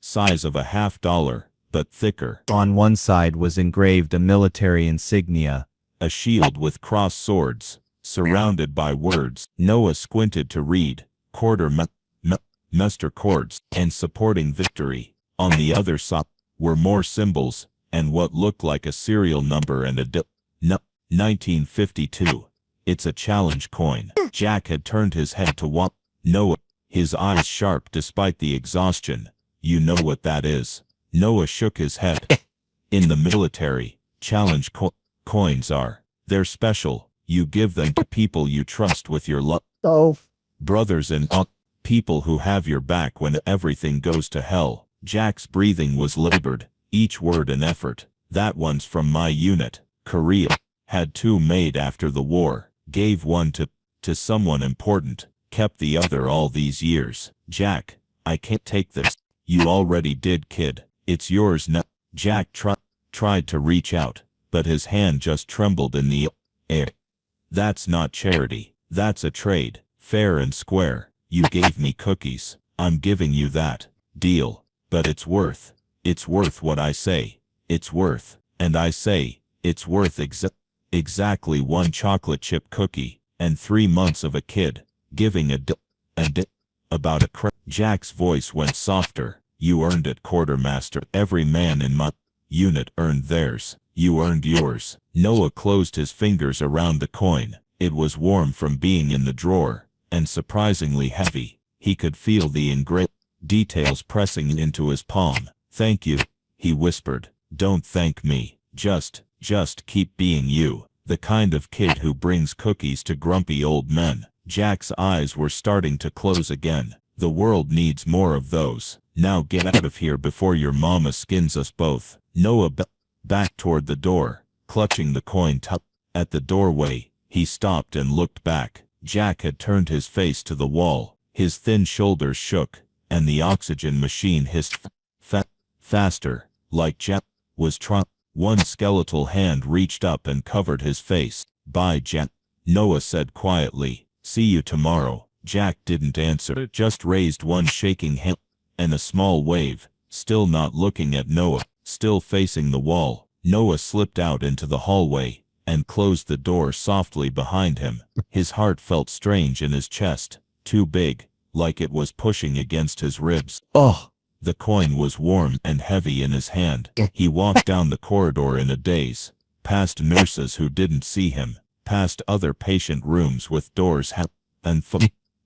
size of a $50, but thicker. On one side was engraved a military insignia, a shield with crossed swords, surrounded by words. Noah squinted to read, quartermaster chords, and supporting victory. On the other side were more symbols, and what looked like a serial number and a 1952. It's a challenge coin. Jack had turned his head to watch Noah, his eyes sharp despite the exhaustion. You know what that is? Noah shook his head. In the military, challenge coins are. They're special. You give them to people you trust with your love. Brothers and people who have your back when everything goes to hell. Jack's breathing was labored, each word an effort. That one's from my unit. Korea. Had 2 made after the war. Gave one to someone important. kept the other all these years. Jack, I can't take this. You already did, kid. It's yours now. Jack tried to reach out, but his hand just trembled in the air. That's not charity. That's a trade. Fair and square. You gave me cookies. I'm giving you that. Deal. But it's worth what I say. It's worth, and I say, it's worth exactly one chocolate chip cookie, and 3 months of a kid, giving a about a Jack's voice went softer. You earned it, quartermaster. Every man in my unit earned theirs. You earned yours. Noah closed his fingers around the coin. It was warm from being in the drawer, and surprisingly heavy. He could feel the engraved details pressing into his palm. Thank you, he whispered. Don't thank me. Just keep being you. The kind of kid who brings cookies to grumpy old men. Jack's eyes were starting to close again. The world needs more of those. Now get out of here before your mama skins us both. Noah backed toward the door, clutching the coin at the doorway. He stopped and looked back. Jack had turned his face to the wall. His thin shoulders shook, and the oxygen machine hissed faster, like Jack was trying. One skeletal hand reached up and covered his face. Bye, Jack, Noah said quietly. See you tomorrow. Jack didn't answer, just raised one shaking hand and a small wave, still not looking at Noah, still facing the wall. Noah slipped out into the hallway and closed the door softly behind him. His heart felt strange in his chest, too big, like it was pushing against his ribs. Ugh. The coin was warm and heavy in his hand. He walked down the corridor in a daze, past nurses who didn't see him, past other patient rooms with doors and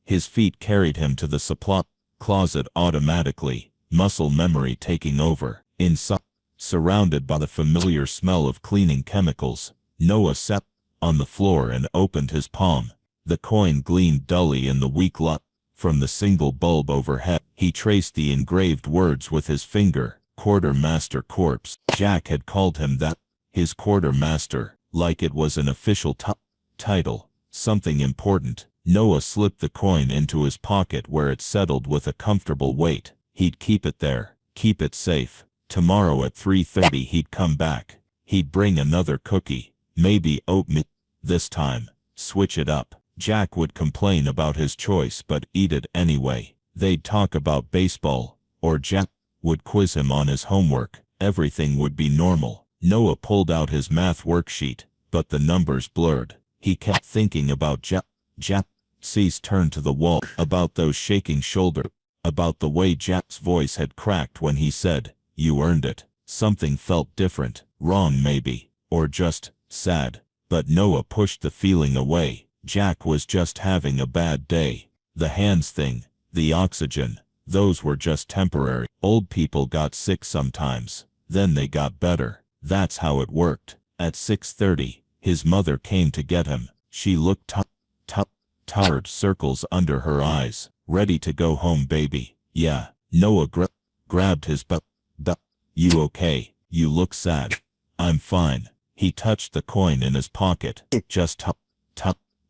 his feet carried him to the supply closet automatically, muscle memory taking over. Inside, surrounded by the familiar smell of cleaning chemicals, Noah sat on the floor and opened his palm. The coin gleamed dully in the weak light from the single bulb overhead. He traced the engraved words with his finger. Quartermaster Corpse. Jack had called him that. His quartermaster, like it was an official title. Something important. Noah slipped the coin into his pocket where it settled with a comfortable weight. He'd keep it there. Keep it safe. Tomorrow at 3:30 he'd come back. He'd bring another cookie. Maybe oatmeal. This time, switch it up. Jack would complain about his choice but eat it anyway. They'd talk about baseball, or Jack would quiz him on his homework. Everything would be normal. Noah pulled out his math worksheet, but the numbers blurred. He kept thinking about Jack. Cease turned to the wall, about those shaking shoulders, about the way Jack's voice had cracked when he said, "You earned it." Something felt different, wrong maybe, or just sad. But Noah pushed the feeling away. Jack was just having a bad day. The hands thing, the oxygen, those were just temporary. Old people got sick sometimes, then they got better. That's how it worked. At 6:30, his mother came to get him. She looked tired, circles under her eyes. Ready to go home, baby? Yeah. Noah grabbed his butt. You okay? You look sad. I'm fine. He touched the coin in his pocket. Just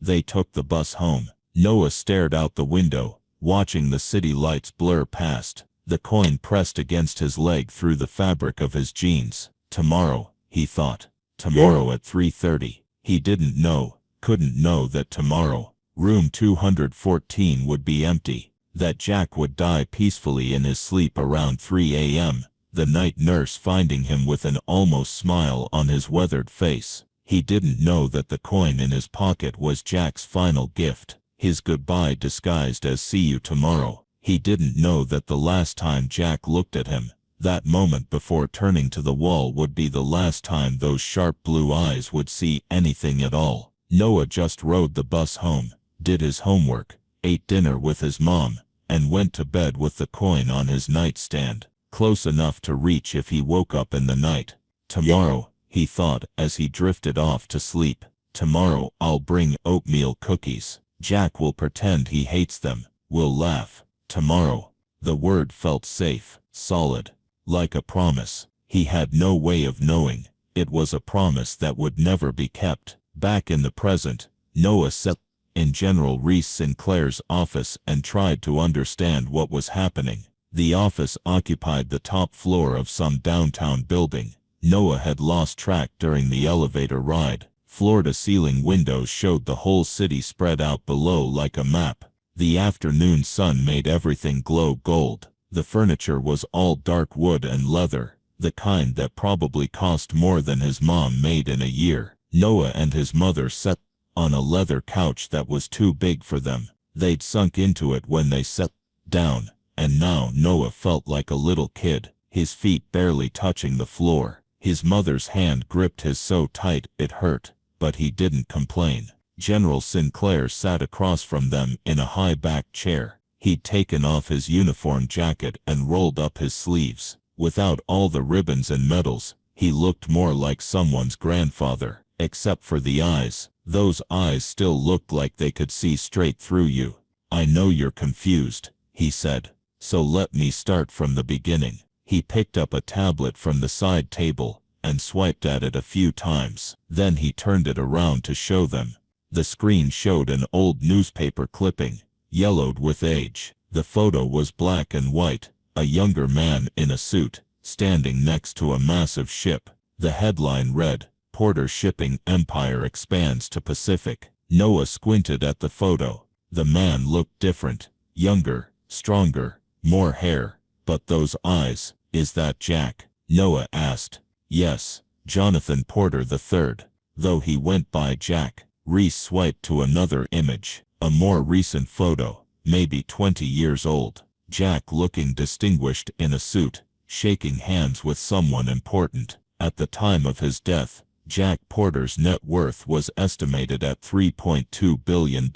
They took the bus home. Noah stared out the window, watching the city lights blur past. The coin pressed against his leg through the fabric of his jeans. Tomorrow, he thought. Tomorrow at 3:30. He couldn't know that tomorrow, room 214 would be empty, that Jack would die peacefully in his sleep around 3 a.m., the night nurse finding him with an almost smile on his weathered face. He didn't know that the coin in his pocket was Jack's final gift, his goodbye disguised as "see you tomorrow." He didn't know that the last time Jack looked at him, that moment before turning to the wall, would be the last time those sharp blue eyes would see anything at all. Noah just rode the bus home, did his homework, ate dinner with his mom, and went to bed with the coin on his nightstand, close enough to reach if he woke up in the night. Tomorrow, he thought as he drifted off to sleep, tomorrow I'll bring oatmeal cookies. Jack will pretend he hates them, we'll laugh. Tomorrow. The word felt safe, solid, like a promise. He had no way of knowing. It was a promise that would never be kept. Back in the present, Noah sat in General Reese Sinclair's office and tried to understand what was happening. The office occupied the top floor of some downtown building. Noah had lost track during the elevator ride. Floor-to-ceiling windows showed the whole city spread out below like a map. The afternoon sun made everything glow gold. The furniture was all dark wood and leather, the kind that probably cost more than his mom made in a year. Noah and his mother sat on a leather couch that was too big for them. They'd sunk into it when they sat down, and now Noah felt like a little kid, his feet barely touching the floor. His mother's hand gripped his so tight it hurt, but he didn't complain. General Sinclair sat across from them in a high-backed chair. He'd taken off his uniform jacket and rolled up his sleeves. Without all the ribbons and medals, he looked more like someone's grandfather, except for the eyes. Those eyes still looked like they could see straight through you. "I know you're confused," he said, "so let me start from the beginning." He picked up a tablet from the side table and swiped at it a few times. Then he turned it around to show them. The screen showed an old newspaper clipping, yellowed with age. The photo was black and white, a younger man in a suit, standing next to a massive ship. The headline read, "Porter Shipping Empire Expands to Pacific." Noah squinted at the photo. The man looked different, younger, stronger, more hair. But those eyes, is that Jack? Noah asked. Yes, Jonathan Porter III, though he went by Jack. Reese swiped to another image, a more recent photo, maybe 20 years old. Jack looking distinguished in a suit, shaking hands with someone important. At the time of his death, Jack Porter's net worth was estimated at $3.2 billion.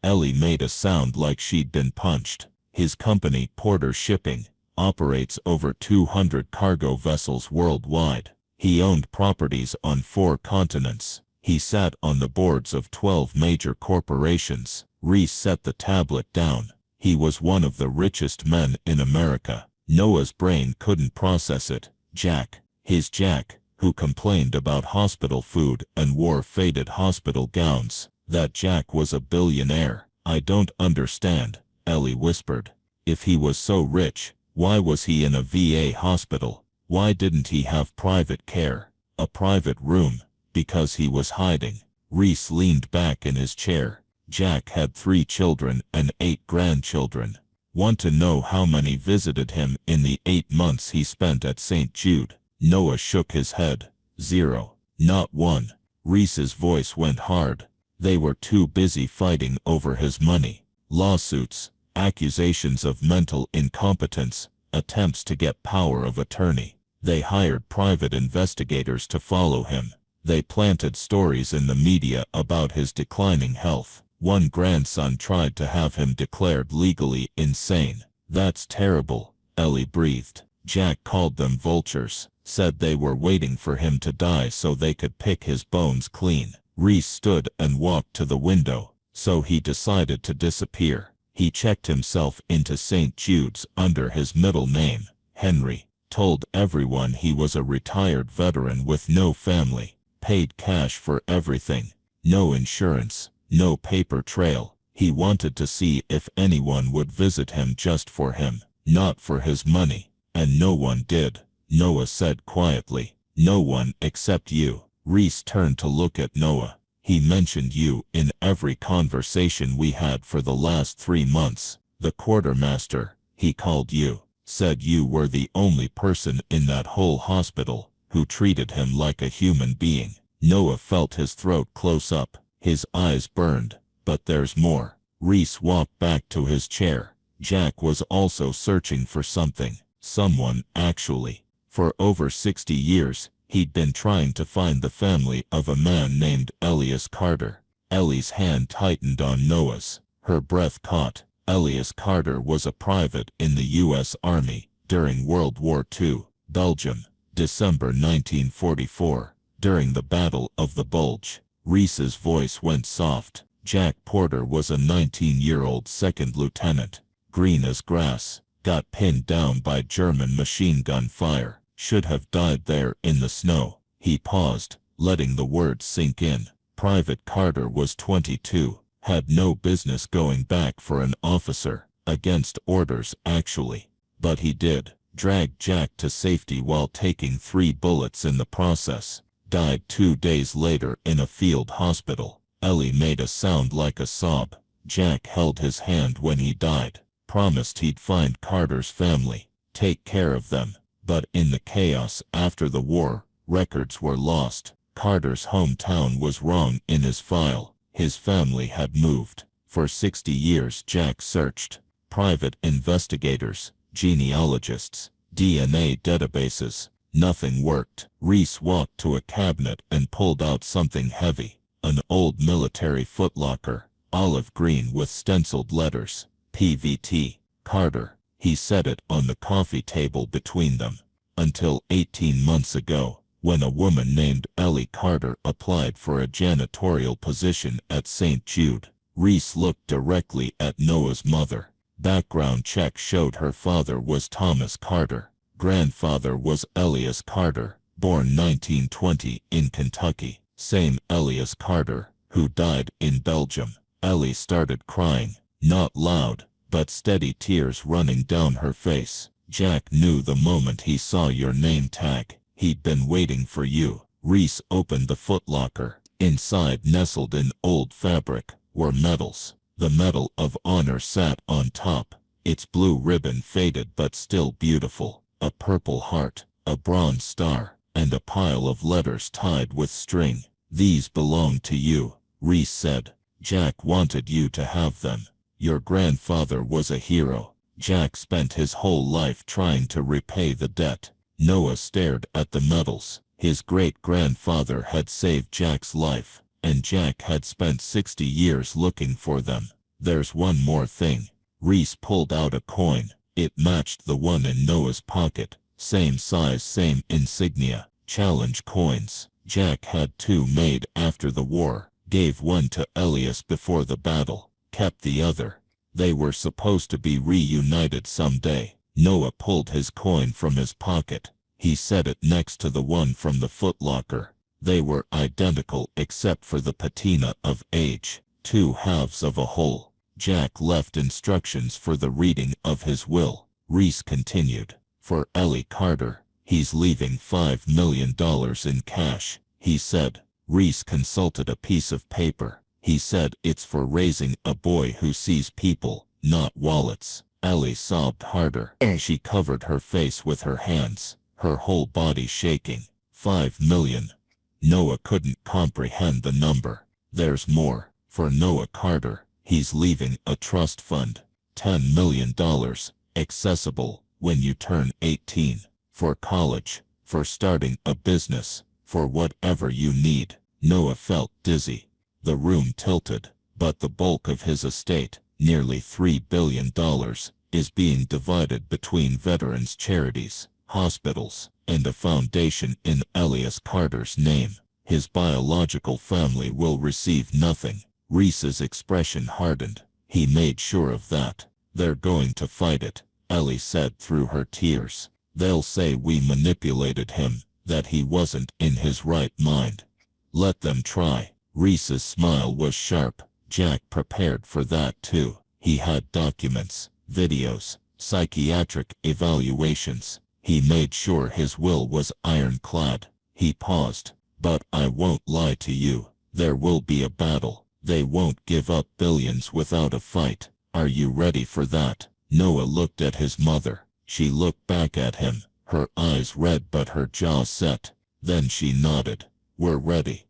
Ellie made a sound like she'd been punched. His company, Porter Shipping, operates over 200 cargo vessels worldwide. He owned properties on 4 continents. He sat on the boards of 12 major corporations. Reese set the tablet down. He was one of the richest men in America. Noah's brain couldn't process it. Jack, his Jack, who complained about hospital food and wore faded hospital gowns. That Jack was a billionaire. "I don't understand," Ellie whispered. "If he was so rich, why was he in a VA hospital? Why didn't he have private care? A private room? Because he was hiding." Reese leaned back in his chair. Jack had 3 children and 8 grandchildren. Want to know how many visited him in the 8 months he spent at St. Jude? Noah shook his head. 0. Not one. Reese's voice went hard. They were too busy fighting over his money. Lawsuits, accusations of mental incompetence, attempts to get power of attorney. They hired private investigators to follow him. They planted stories in the media about his declining health. One grandson tried to have him declared legally insane. "That's terrible," Ellie breathed. Jack called them vultures, said they were waiting for him to die so they could pick his bones clean. Reese stood and walked to the window, so he decided to disappear. He checked himself into St. Jude's under his middle name, Henry, told everyone he was a retired veteran with no family, paid cash for everything, no insurance, no paper trail. He wanted to see if anyone would visit him just for him, not for his money. And no one did, Noah said quietly. "No one except you." Reese turned to look at Noah. "He mentioned you in every conversation we had for the last 3 months. The quartermaster, he called you, said you were the only person in that whole hospital who treated him like a human being." Noah felt his throat close up. His eyes burned. "But there's more." Reese walked back to his chair. Jack was also searching for something. Someone, actually. For over 60 years, he'd been trying to find the family of a man named Elias Carter. Ellie's hand tightened on Noah's. Her breath caught. Elias Carter was a private in the U.S. Army during World War II, Belgium, December 1944, during the Battle of the Bulge. Reese's voice went soft. Jack Porter was a 19-year-old second lieutenant, green as grass. Got pinned down by German machine gun fire, should have died there in the snow. He paused, letting the words sink in. Private Carter was 22, Had no business going back for an officer, against orders actually. But he did. Dragged Jack to safety while taking 3 bullets in the process. Died 2 days later in a field hospital. Ellie made a sound like a sob. Jack held his hand when he died. Promised he'd find Carter's family, take care of them. But in the chaos after the war, records were lost. Carter's hometown was wrong in his file. His family had moved. For 60 years Jack searched. Private investigators, genealogists, DNA databases. Nothing worked. Reese walked to a cabinet and pulled out something heavy. An old military footlocker, olive green with stenciled letters. PVT. Carter. He set it on the coffee table between them. Until 18 months ago, when a woman named Ellie Carter applied for a janitorial position at St. Jude. Reese looked directly at Noah's mother. Background check showed her father was Thomas Carter. Grandfather was Elias Carter, born 1920 in Kentucky. Same Elias Carter, who died in Belgium. Ellie started crying, not loud, but steady tears running down her face. Jack knew the moment he saw your name tag. He'd been waiting for you. Reese opened the footlocker. Inside, nestled in old fabric, were medals. The Medal of Honor sat on top. Its blue ribbon faded but still beautiful. A purple heart, a bronze star, and a pile of letters tied with string. These belong to you, Reese said. Jack wanted you to have them. Your grandfather was a hero. Jack spent his whole life trying to repay the debt. Noah stared at the medals. His great-grandfather had saved Jack's life, and Jack had spent 60 years looking for them. There's one more thing. Reese pulled out a coin. It matched the one in Noah's pocket. Same size, same insignia. Challenge coins. Jack had 2 made after the war. Gave one to Elias before the battle. Kept the other. They were supposed to be reunited someday. Noah pulled his coin from his pocket. He set it next to the one from the footlocker. They were identical except for the patina of age. 2 halves of a whole. Jack left instructions for the reading of his will. Reese continued. For Ellie Carter, he's leaving $5 million in cash, he said. Reese consulted a piece of paper. He said it's for raising a boy who sees people, not wallets. Ellie sobbed harder. She covered her face with her hands, her whole body shaking. 5 million. Noah couldn't comprehend the number. There's more. For Noah Carter, he's leaving a trust fund. $10 million. Accessible when you turn 18. For college. For starting a business. For whatever you need. Noah felt dizzy. The room tilted. But the bulk of his estate, nearly $3 billion, is being divided between veterans' charities, hospitals, and a foundation in Elias Carter's name. His biological family will receive nothing. Reese's expression hardened. He made sure of that. They're going to fight it, Ellie said through her tears. They'll say we manipulated him, that he wasn't in his right mind. Let them try. Reese's smile was sharp. Jack prepared for that too. He had documents, videos, psychiatric evaluations. He made sure his will was ironclad. He paused. But I won't lie to you. There will be a battle. They won't give up billions without a fight. Are you ready for that? Noah looked at his mother. She looked back at him, her eyes red but her jaw set. Then she nodded. We're ready.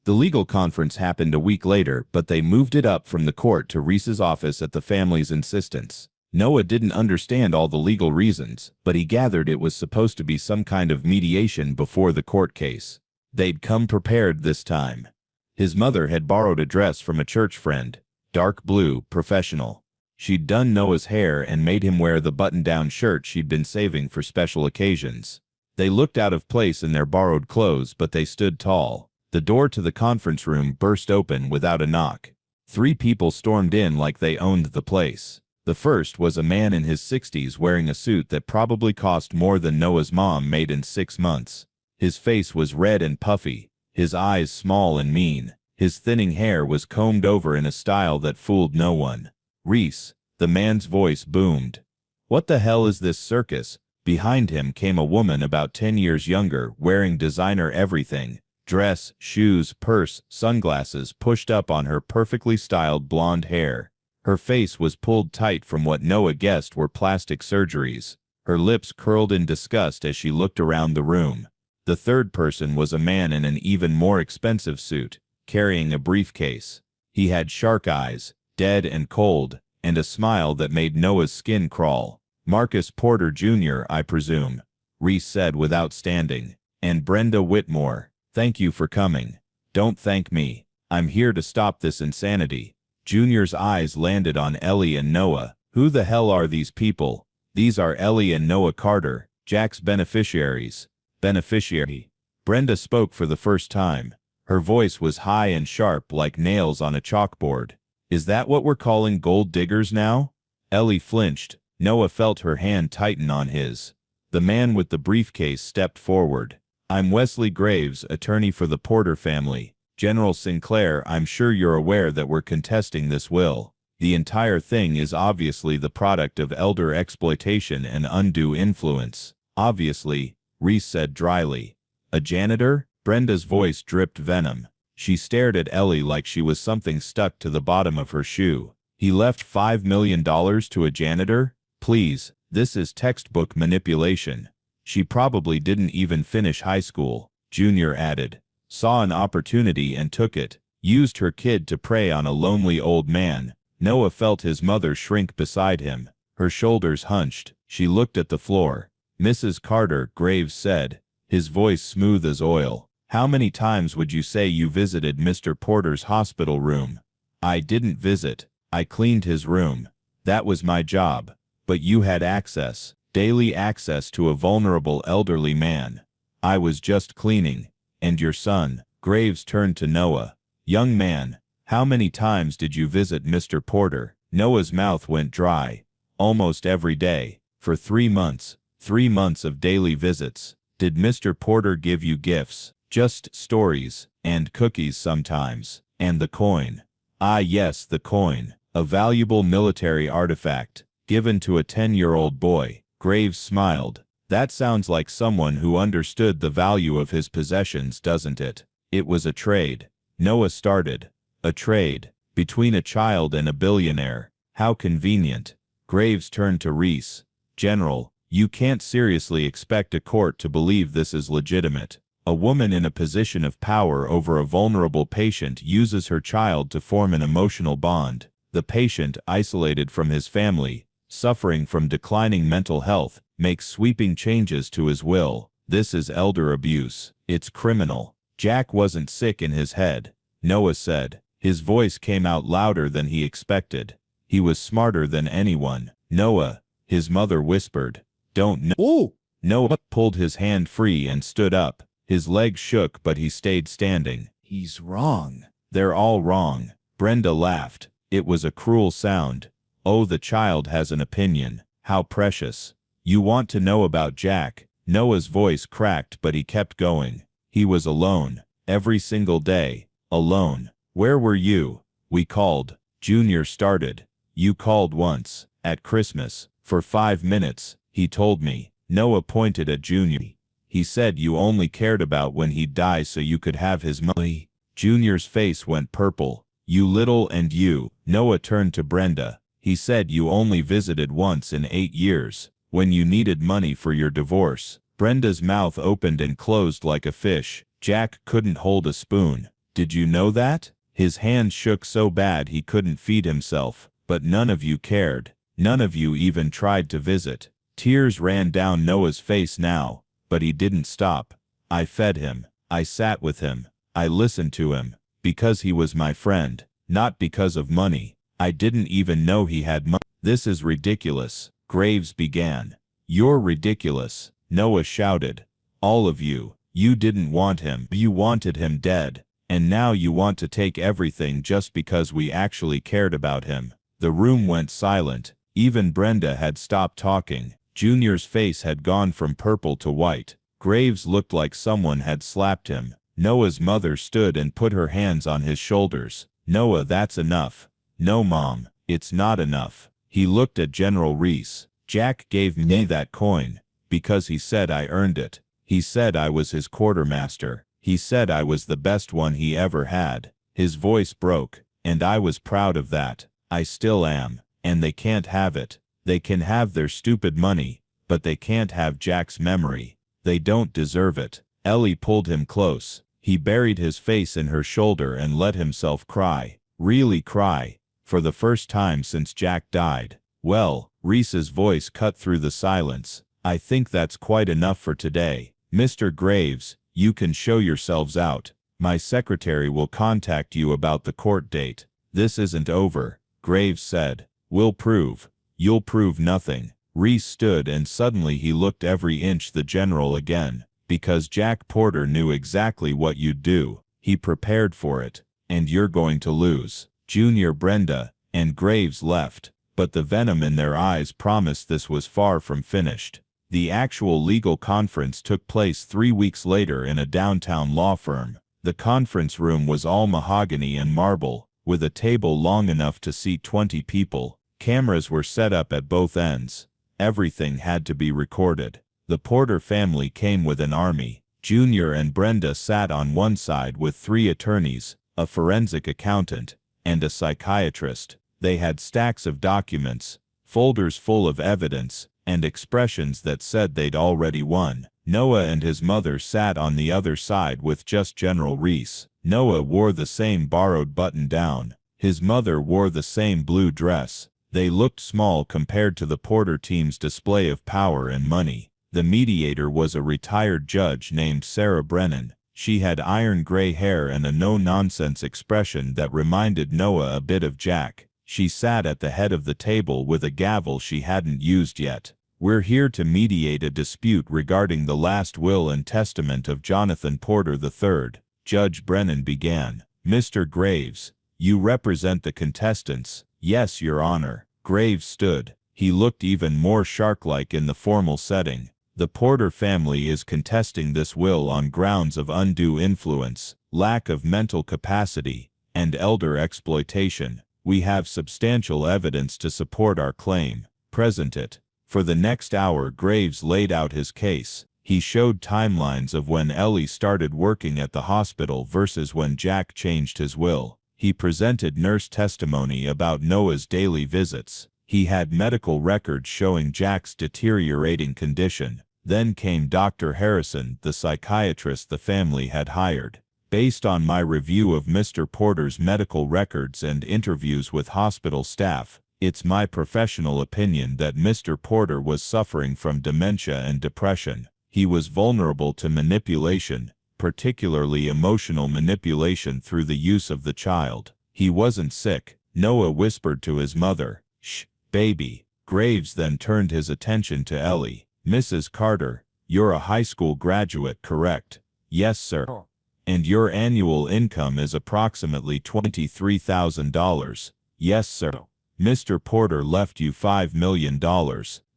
The legal conference happened a week later, but they moved it up from the court to Reese's office at the family's insistence. Noah didn't understand all the legal reasons, but he gathered it was supposed to be some kind of mediation before the court case. They'd come prepared this time. His mother had borrowed a dress from a church friend, dark blue, professional. She'd done Noah's hair and made him wear the button-down shirt she'd been saving for special occasions. They looked out of place in their borrowed clothes, but they stood tall. The door to the conference room burst open without a knock. 3 people stormed in like they owned the place. The first was a man in his 60s wearing a suit that probably cost more than Noah's mom made in 6 months. His face was red and puffy, his eyes small and mean. His thinning hair was combed over in a style that fooled no one. "Reese," the man's voice boomed. "What the hell is this circus?" Behind him came a woman about 10 years younger, wearing designer everything. Dress, shoes, purse, sunglasses pushed up on her perfectly styled blonde hair. Her face was pulled tight from what Noah guessed were plastic surgeries. Her lips curled in disgust as she looked around the room. The third person was a man in an even more expensive suit, carrying a briefcase. He had shark eyes, dead and cold, and a smile that made Noah's skin crawl. "Marcus Porter Jr., I presume," Reese said without standing. "And Brenda Whitmore. Thank you for coming." "Don't thank me. I'm here to stop this insanity." Junior's eyes landed on Ellie and Noah. "Who the hell are these people?" "These are Ellie and Noah Carter, Jack's beneficiaries." "Beneficiary?" Brenda spoke for the first time. Her voice was high and sharp like nails on a chalkboard. "Is that what we're calling gold diggers now?" Ellie flinched. Noah felt her hand tighten on his. The man with the briefcase stepped forward. "I'm Wesley Graves, attorney for the Porter family. General Sinclair, I'm sure you're aware that we're contesting this will. The entire thing is obviously the product of elder exploitation and undue influence." "Obviously," Reese said dryly. "A janitor?" Brenda's voice dripped venom. She stared at Ellie like she was something stuck to the bottom of her shoe. "He left $5 million to a janitor? Please, this is textbook manipulation." "She probably didn't even finish high school," Junior added. "Saw an opportunity and took it. Used her kid to prey on a lonely old man." Noah felt his mother shrink beside him. Her shoulders hunched. She looked at the floor. "Mrs. Carter," Graves said, his voice smooth as oil, "how many times would you say you visited Mr. Porter's hospital room?" "I didn't visit. I cleaned his room. That was my job. But you had access, daily access to a vulnerable elderly man." "I was just cleaning." "And your son?" Graves turned to Noah. "Young man, how many times did you visit Mr. Porter?" Noah's mouth went dry. "Almost every day. For 3 months. 3 months of daily visits." "Did Mr. Porter give you gifts?" "Just stories, and cookies sometimes. And the coin." "Ah yes, the coin. A valuable military artifact, given to a 10-year-old boy." Graves smiled. "That sounds like someone who understood the value of his possessions, doesn't it?" "It was a trade." Noah started. "A trade? Between a child and a billionaire? How convenient." Graves turned to Reese. "General, you can't seriously expect a court to believe this is legitimate. A woman in a position of power over a vulnerable patient uses her child to form an emotional bond. The patient, isolated from his family, suffering from declining mental health, makes sweeping changes to his will. This is elder abuse. It's criminal." "Jack wasn't sick in his head," Noah said. His voice came out louder than he expected. "He was smarter than anyone." "Noah," his mother whispered. "Don't know." "Ooh!" Noah pulled his hand free and stood up. His legs shook, but he stayed standing. He's wrong. "They're all wrong." Brenda laughed. It was a cruel sound. "Oh, the child has an opinion. How precious." "You want to know about Jack?" Noah's voice cracked, but he kept going. "He was alone. Every single day. Alone." "Where were you?" "We called." Junior started. "You called once. At Christmas. For 5 minutes, he told me." Noah pointed at Junior. "He said you only cared about when he'd die so you could have his money." Junior's face went purple. "You little and you." Noah turned to Brenda. "He said you only visited once in 8 years, when you needed money for your divorce." Brenda's mouth opened and closed like a fish. "Jack couldn't hold a spoon. Did you know that?" His hand shook so bad he couldn't feed himself. "But none of you cared. None of you even tried to visit." Tears ran down Noah's face now, but he didn't stop. "I fed him. I sat with him. I listened to him. Because he was my friend, not because of money. I didn't even know he had money." "This is ridiculous," Graves began. "You're ridiculous," Noah shouted. "All of you. You didn't want him. You wanted him dead. And now you want to take everything just because we actually cared about him." The room went silent. Even Brenda had stopped talking. Junior's face had gone from purple to white. Graves looked like someone had slapped him. Noah's mother stood and put her hands on his shoulders. Noah, that's enough. No, Mom, it's not enough. He looked at General Reese. Jack gave me that coin because he said I earned it. He said I was his quartermaster. He said I was the best one he ever had. His voice broke, and I was proud of that. I still am, and they can't have it. They can have their stupid money, but they can't have Jack's memory. They don't deserve it. Ellie pulled him close. He buried his face in her shoulder and let himself cry. Really cry. For the first time since Jack died. Well, Reese's voice cut through the silence. I think that's quite enough for today. Mr. Graves, you can show yourselves out. My secretary will contact you about the court date. This isn't over, Graves said. We'll prove. You'll prove nothing. Reese stood and suddenly he looked every inch the general again. Because Jack Porter knew exactly what you'd do. He prepared for it. And you're going to lose. Junior, Brenda, and Graves left, but the venom in their eyes promised this was far from finished. The actual legal conference took place 3 weeks later in a downtown law firm. The conference room was all mahogany and marble, with a table long enough to seat 20 people. Cameras were set up at both ends. Everything had to be recorded. The Porter family came with an army. Junior and Brenda sat on one side with 3 attorneys, a forensic accountant, and a psychiatrist. They had stacks of documents, folders full of evidence, and expressions that said they'd already won. Noah and his mother sat on the other side with just General Reese. Noah wore the same borrowed button-down. His mother wore the same blue dress. They looked small compared to the Porter team's display of power and money. The mediator was a retired judge named Sarah Brennan. She had iron gray hair and a no-nonsense expression that reminded Noah a bit of Jack. She sat at the head of the table with a gavel she hadn't used yet. We're here to mediate a dispute regarding the last will and testament of Jonathan Porter III, Judge Brennan began. Mr. Graves, you represent the contestants. Yes, Your Honor. Graves stood. He looked even more shark-like in the formal setting. The Porter family is contesting this will on grounds of undue influence, lack of mental capacity, and elder exploitation. We have substantial evidence to support our claim. Present it. For the next hour, Graves laid out his case. He showed timelines of when Ellie started working at the hospital versus when Jack changed his will. He presented nurse testimony about Noah's daily visits. He had medical records showing Jack's deteriorating condition. Then came Dr. Harrison, the psychiatrist the family had hired. Based on my review of Mr. Porter's medical records and interviews with hospital staff, it's my professional opinion that Mr. Porter was suffering from dementia and depression. He was vulnerable to manipulation, particularly emotional manipulation through the use of the child. He wasn't sick, Noah whispered to his mother. Shh, baby. Graves then turned his attention to Ellie. Mrs. Carter, you're a high school graduate, correct? Yes, sir. And your annual income is approximately $23,000. Yes, sir. Mr. Porter left you $5 million.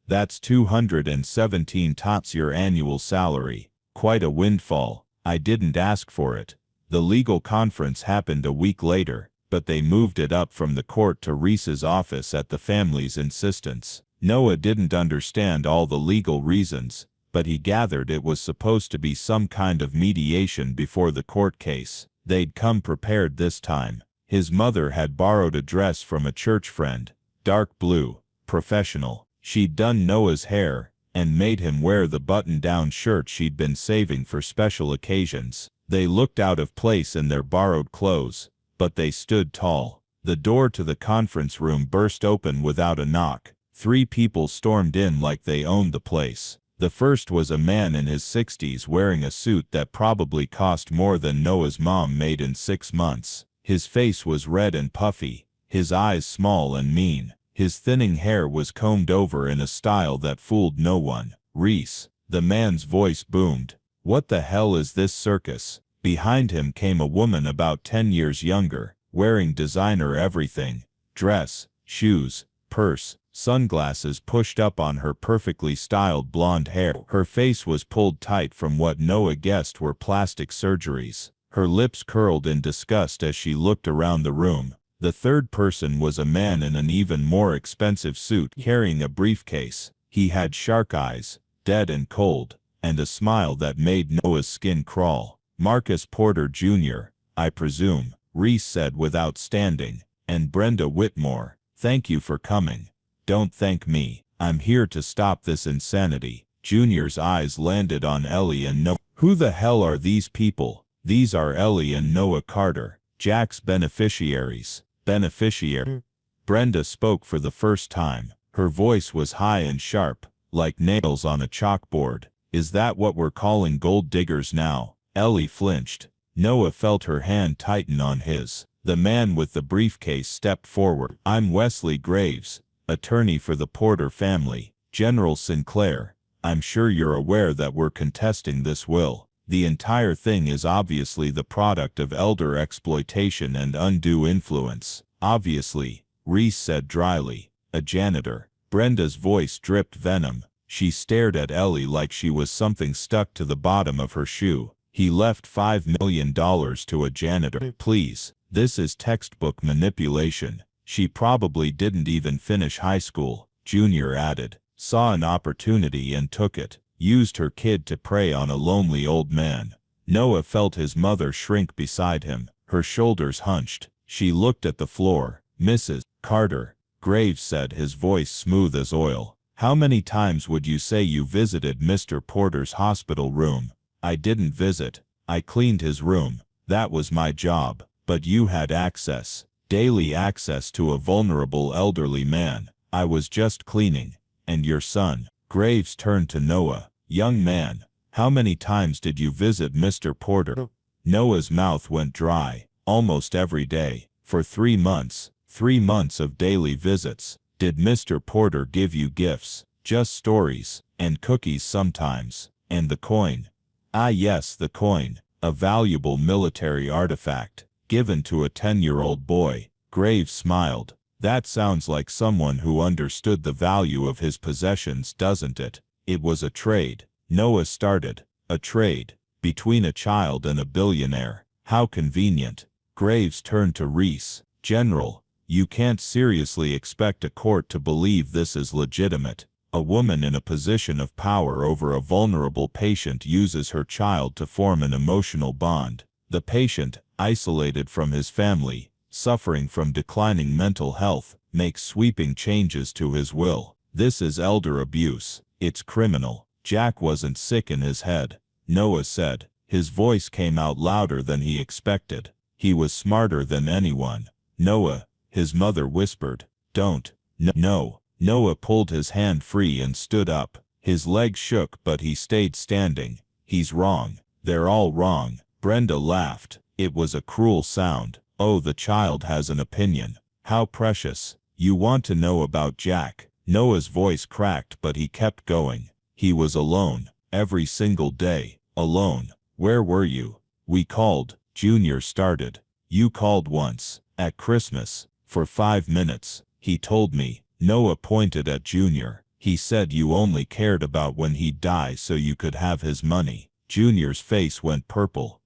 That's 217 times your annual salary. Quite a windfall. I didn't ask for it. The legal conference happened a week later, but they moved it up from the court to Reese's office at the family's insistence. Noah didn't understand all the legal reasons, but he gathered it was supposed to be some kind of mediation before the court case. They'd come prepared this time. His mother had borrowed a dress from a church friend, dark blue, professional. She'd done Noah's hair, and made him wear the button-down shirt she'd been saving for special occasions. They looked out of place in their borrowed clothes, but they stood tall. The door to the conference room burst open without a knock. 3 people stormed in like they owned the place. The first was a man in his 60s wearing a suit that probably cost more than Noah's mom made in 6 months. His face was red and puffy, his eyes small and mean. His thinning hair was combed over in a style that fooled no one. Reese, the man's voice boomed. What the hell is this circus? Behind him came a woman about 10 years younger, wearing designer everything. Dress, shoes, purse, sunglasses pushed up on her perfectly styled blonde hair. Her face was pulled tight from what Noah guessed were plastic surgeries. Her lips curled in disgust as she looked around the room. The third person was a man in an even more expensive suit carrying a briefcase. He had shark eyes, dead and cold, and a smile that made Noah's skin crawl. Marcus Porter Jr., I presume, Reese said without standing. And Brenda Whitmore, thank you for coming. Don't thank me. I'm here to stop this insanity. Junior's eyes landed on Ellie and Noah. Who the hell are these people? These are Ellie and Noah Carter, Jack's beneficiaries. Beneficiary? Brenda spoke for the first time. Her voice was high and sharp, like nails on a chalkboard. Is that what we're calling gold diggers now? Ellie flinched. Noah felt her hand tighten on his. The man with the briefcase stepped forward. I'm Wesley Graves, attorney for the Porter family. General Sinclair, I'm sure you're aware that we're contesting this will. The entire thing is obviously the product of elder exploitation and undue influence. Obviously, Reese said dryly. A janitor. Brenda's voice dripped venom. She stared at Ellie like she was something stuck to the bottom of her shoe. He left $5 million to a janitor. Please, this is textbook manipulation. She probably didn't even finish high school, Junior added. Saw an opportunity and took it. Used her kid to prey on a lonely old man. Noah felt his mother shrink beside him, her shoulders hunched. She looked at the floor. Mrs. Carter, Graves said, his voice smooth as oil. How many times would you say you visited Mr. Porter's hospital room? I didn't visit. I cleaned his room. That was my job. But you had access. Daily access to a vulnerable elderly man. I was just cleaning. And your son. Graves turned to Noah. Young man, how many times did you visit Mr. Porter? Noah's mouth went dry. Almost every day. For 3 months. 3 months of daily visits. Did Mr. Porter give you gifts? Just stories. And cookies sometimes. And the coin. Ah yes, the coin. A valuable military artifact. Given to a 10-year-old boy. Graves smiled. That sounds like someone who understood the value of his possessions, doesn't it? It was a trade. Noah started. A trade. Between a child and a billionaire. How convenient. Graves turned to Reese. General, you can't seriously expect a court to believe this is legitimate. A woman in a position of power over a vulnerable patient uses her child to form an emotional bond. The patient, isolated from his family, suffering from declining mental health, makes sweeping changes to his will. This is elder abuse. It's criminal. Jack wasn't sick in his head, Noah said. His voice came out louder than he expected. He was smarter than anyone. Noah, his mother whispered. Don't. No. Noah pulled his hand free and stood up. His legs shook, but he stayed standing. He's wrong. They're all wrong. Brenda laughed. It was a cruel sound. Oh, the child has an opinion. How precious. You want to know about Jack? Noah's voice cracked, but he kept going. He was alone. Every single day. Alone. Where were you? We called. Junior started. You called once. At Christmas. For 5 minutes. He told me. Noah pointed at Junior. He said you only cared about when he'd die so you could have his money. Junior's face went purple.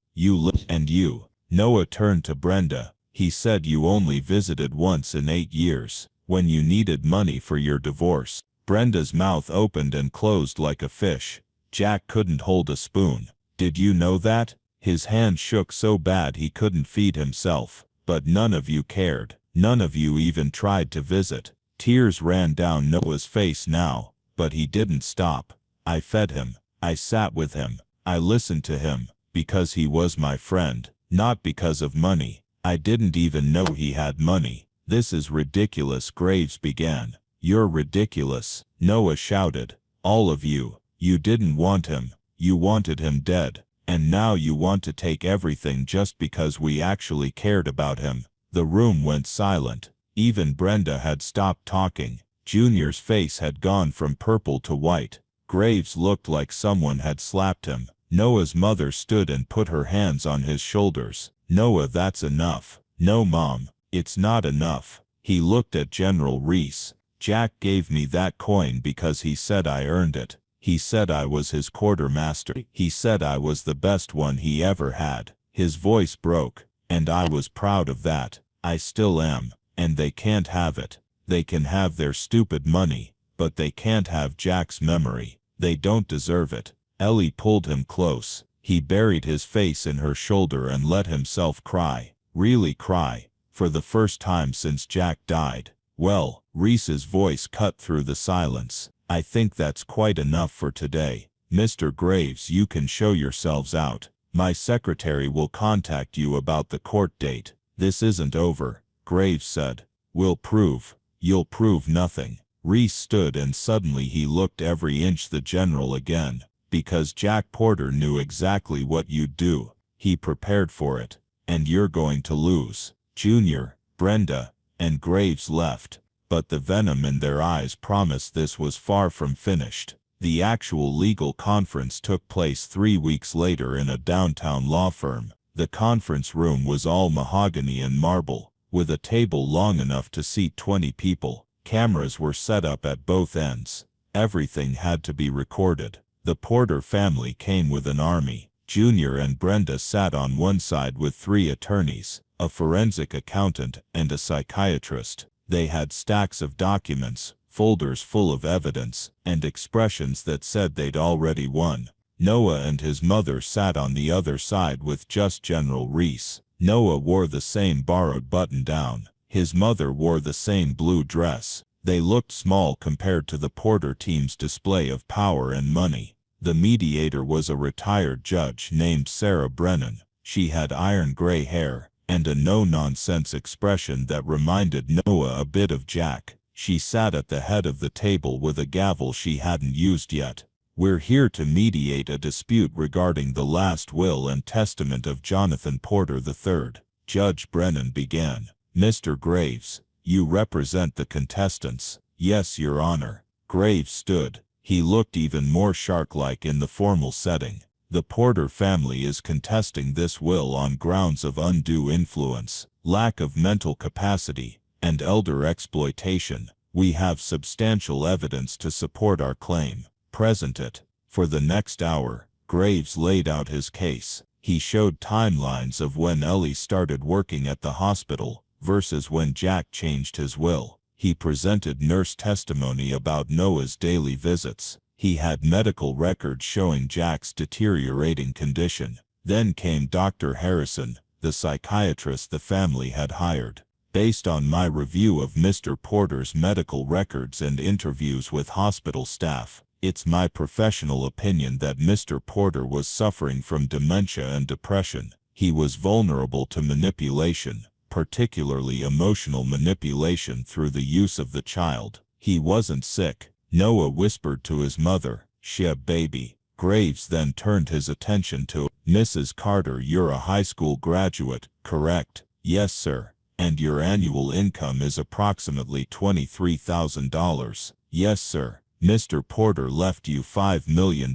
And you. Noah turned to Brenda. He said you only visited once in 8 years. When you needed money for your divorce. Brenda's mouth opened and closed like a fish. Jack couldn't hold a spoon. Did you know that? His hand shook so bad he couldn't feed himself. But none of you cared. None of you even tried to visit. Tears ran down Noah's face now, but he didn't stop. I fed him. I sat with him. I listened to him, because he was my friend, not because of money. I didn't even know he had money. This is ridiculous, Graves began. You're ridiculous, Noah shouted. All of you. You didn't want him. You wanted him dead. And now you want to take everything just because we actually cared about him. The room went silent. Even Brenda had stopped talking. Junior's face had gone from purple to white. Graves looked like someone had slapped him. Noah's mother stood and put her hands on his shoulders. Noah, that's enough. No, Mom, it's not enough. He looked at General Reese. Jack gave me that coin because he said I earned it. He said I was his quartermaster. He said I was the best one he ever had. His voice broke, and I was proud of that. I still am, and they can't have it. They can have their stupid money, but they can't have Jack's memory. They don't deserve it. Ellie pulled him close. He buried his face in her shoulder and let himself cry. Really cry. For the first time since Jack died. Well, Reese's voice cut through the silence. I think that's quite enough for today. Mr. Graves, you can show yourselves out. My secretary will contact you about the court date. This isn't over, Graves said. We'll prove. You'll prove nothing. Reese stood and suddenly he looked every inch the general again. Because Jack Porter knew exactly what you'd do. He prepared for it. And you're going to lose. Junior, Brenda, and Graves left. But the venom in their eyes promised this was far from finished. The actual legal conference took place 3 weeks later in a downtown law firm. The conference room was all mahogany and marble, with a table long enough to seat 20 people. Cameras were set up at both ends. Everything had to be recorded. The Porter family came with an army. Junior and Brenda sat on one side with 3 attorneys, a forensic accountant, and a psychiatrist. They had stacks of documents, folders full of evidence, and expressions that said they'd already won. Noah and his mother sat on the other side with just General Reese. Noah wore the same borrowed button-down. His mother wore the same blue dress. They looked small compared to the Porter team's display of power and money. The mediator was a retired judge named Sarah Brennan. She had iron gray hair and a no-nonsense expression that reminded Noah a bit of Jack. She sat at the head of the table with a gavel she hadn't used yet. We're here to mediate a dispute regarding the last will and testament of Jonathan Porter III. Judge Brennan began. Mr. Graves, you represent the contestants. Yes, Your Honor. Graves stood. He looked even more shark-like in the formal setting. The Porter family is contesting this will on grounds of undue influence, lack of mental capacity, and elder exploitation. We have substantial evidence to support our claim. Present it. For the next hour, Graves laid out his case. He showed timelines of when Ellie started working at the hospital versus when Jack changed his will. He presented nurse testimony about Noah's daily visits. He had medical records showing Jack's deteriorating condition. Then came Dr. Harrison, the psychiatrist the family had hired. Based on my review of Mr. Porter's medical records and interviews with hospital staff, it's my professional opinion that Mr. Porter was suffering from dementia and depression. He was vulnerable to manipulation, particularly emotional manipulation through the use of the child. He wasn't sick. Noah whispered to his mother, "Sheb, baby." Graves then turned his attention to, "Mrs. Carter, you're a high school graduate, correct?" "Yes, sir." "And your annual income is approximately $23,000. "Yes, sir." "Mr. Porter left you $5 million.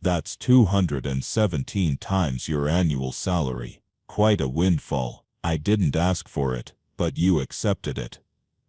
That's 217 times your annual salary. Quite a windfall. I didn't ask for it, but you accepted it."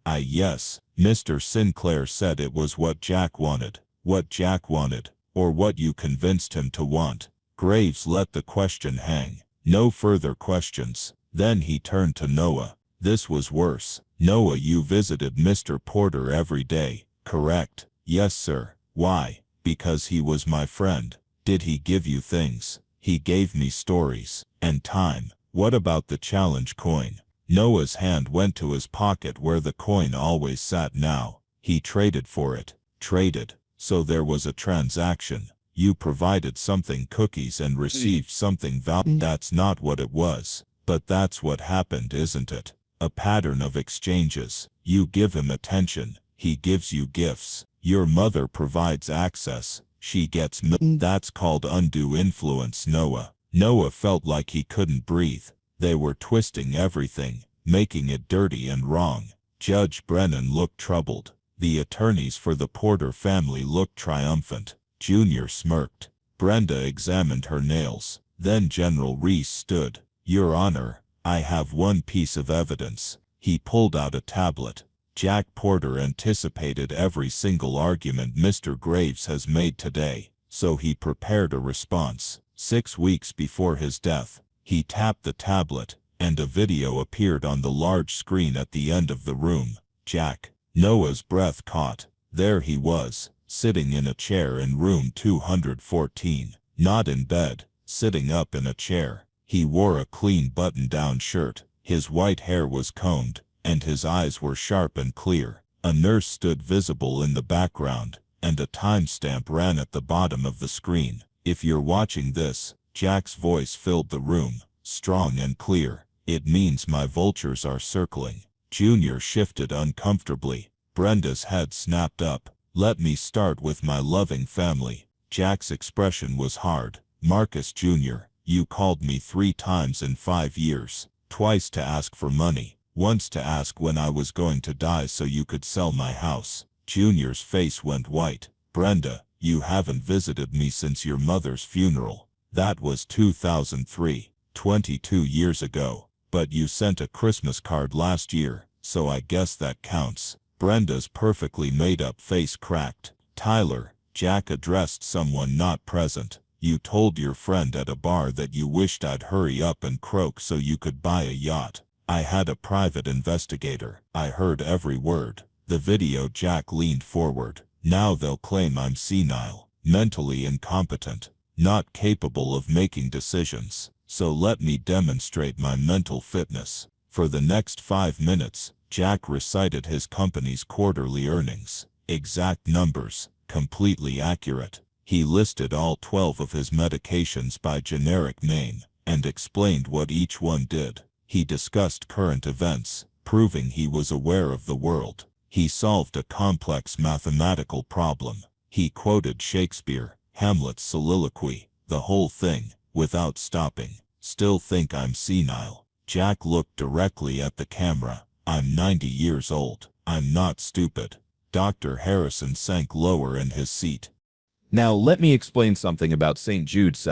Yes. Mr. Sinclair said it was what Jack wanted. What Jack wanted, or what you convinced him to want. Graves let the question hang. No further questions. Then he turned to Noah. This was worse. "Noah, you visited Mr. Porter every day, correct?" "Yes, sir." "Why?" "Because he was my friend." "Did he give you things?" "He gave me stories. And time." "What about the challenge coin?" Noah's hand went to his pocket where the coin always sat now. "He traded for it." "Traded? So there was a transaction. You provided something, cookies, and received something valuable." "That's not what it was. But that's what happened, isn't it? A pattern of exchanges. You give him attention. He gives you gifts. Your mother provides access. She gets That's called undue influence, Noah." Noah felt like he couldn't breathe. They were twisting everything, making it dirty and wrong. Judge Brennan looked troubled. The attorneys for the Porter family looked triumphant. Junior smirked. Brenda examined her nails. Then General Reese stood. "Your Honor, I have one piece of evidence." He pulled out a tablet. Jack Porter anticipated every single argument Mr. Graves has made today, so he prepared a response. 6 weeks before his death, he tapped the tablet, and a video appeared on the large screen at the end of the room. Jack. Noah's breath caught. There he was, sitting in a chair in room 214. Not in bed, sitting up in a chair. He wore a clean button-down shirt, his white hair was combed, and his eyes were sharp and clear. A nurse stood visible in the background, and a timestamp ran at the bottom of the screen. If you're watching this, Jack's voice filled the room, strong and clear. It means my vultures are circling. Junior shifted uncomfortably. Brenda's head snapped up. Let me start with my loving family. Jack's expression was hard. Marcus Jr., you called me 3 times in 5 years. Twice to ask for money. Once to ask when I was going to die so you could sell my house. Junior's face went white. Brenda, you haven't visited me since your mother's funeral. That was 2003, 22 years ago. But you sent a Christmas card last year, so I guess that counts. Brenda's perfectly made-up face cracked. Tyler, Jack addressed someone not present. You told your friend at a bar that you wished I'd hurry up and croak so you could buy a yacht. I had a private investigator. I heard every word. The video. Jack leaned forward. Now they'll claim I'm senile, mentally incompetent, not capable of making decisions. So let me demonstrate my mental fitness. For the next 5 minutes, Jack recited his company's quarterly earnings. Exact numbers, completely accurate. He listed all 12 of his medications by generic name, and explained what each one did. He discussed current events, proving he was aware of the world. He solved a complex mathematical problem. He quoted Shakespeare, Hamlet's soliloquy, the whole thing, without stopping. Still think I'm senile. Jack looked directly at the camera. I'm 90 years old. I'm not stupid. Dr. Harrison sank lower in his seat. Now let me explain something about St. Jude's.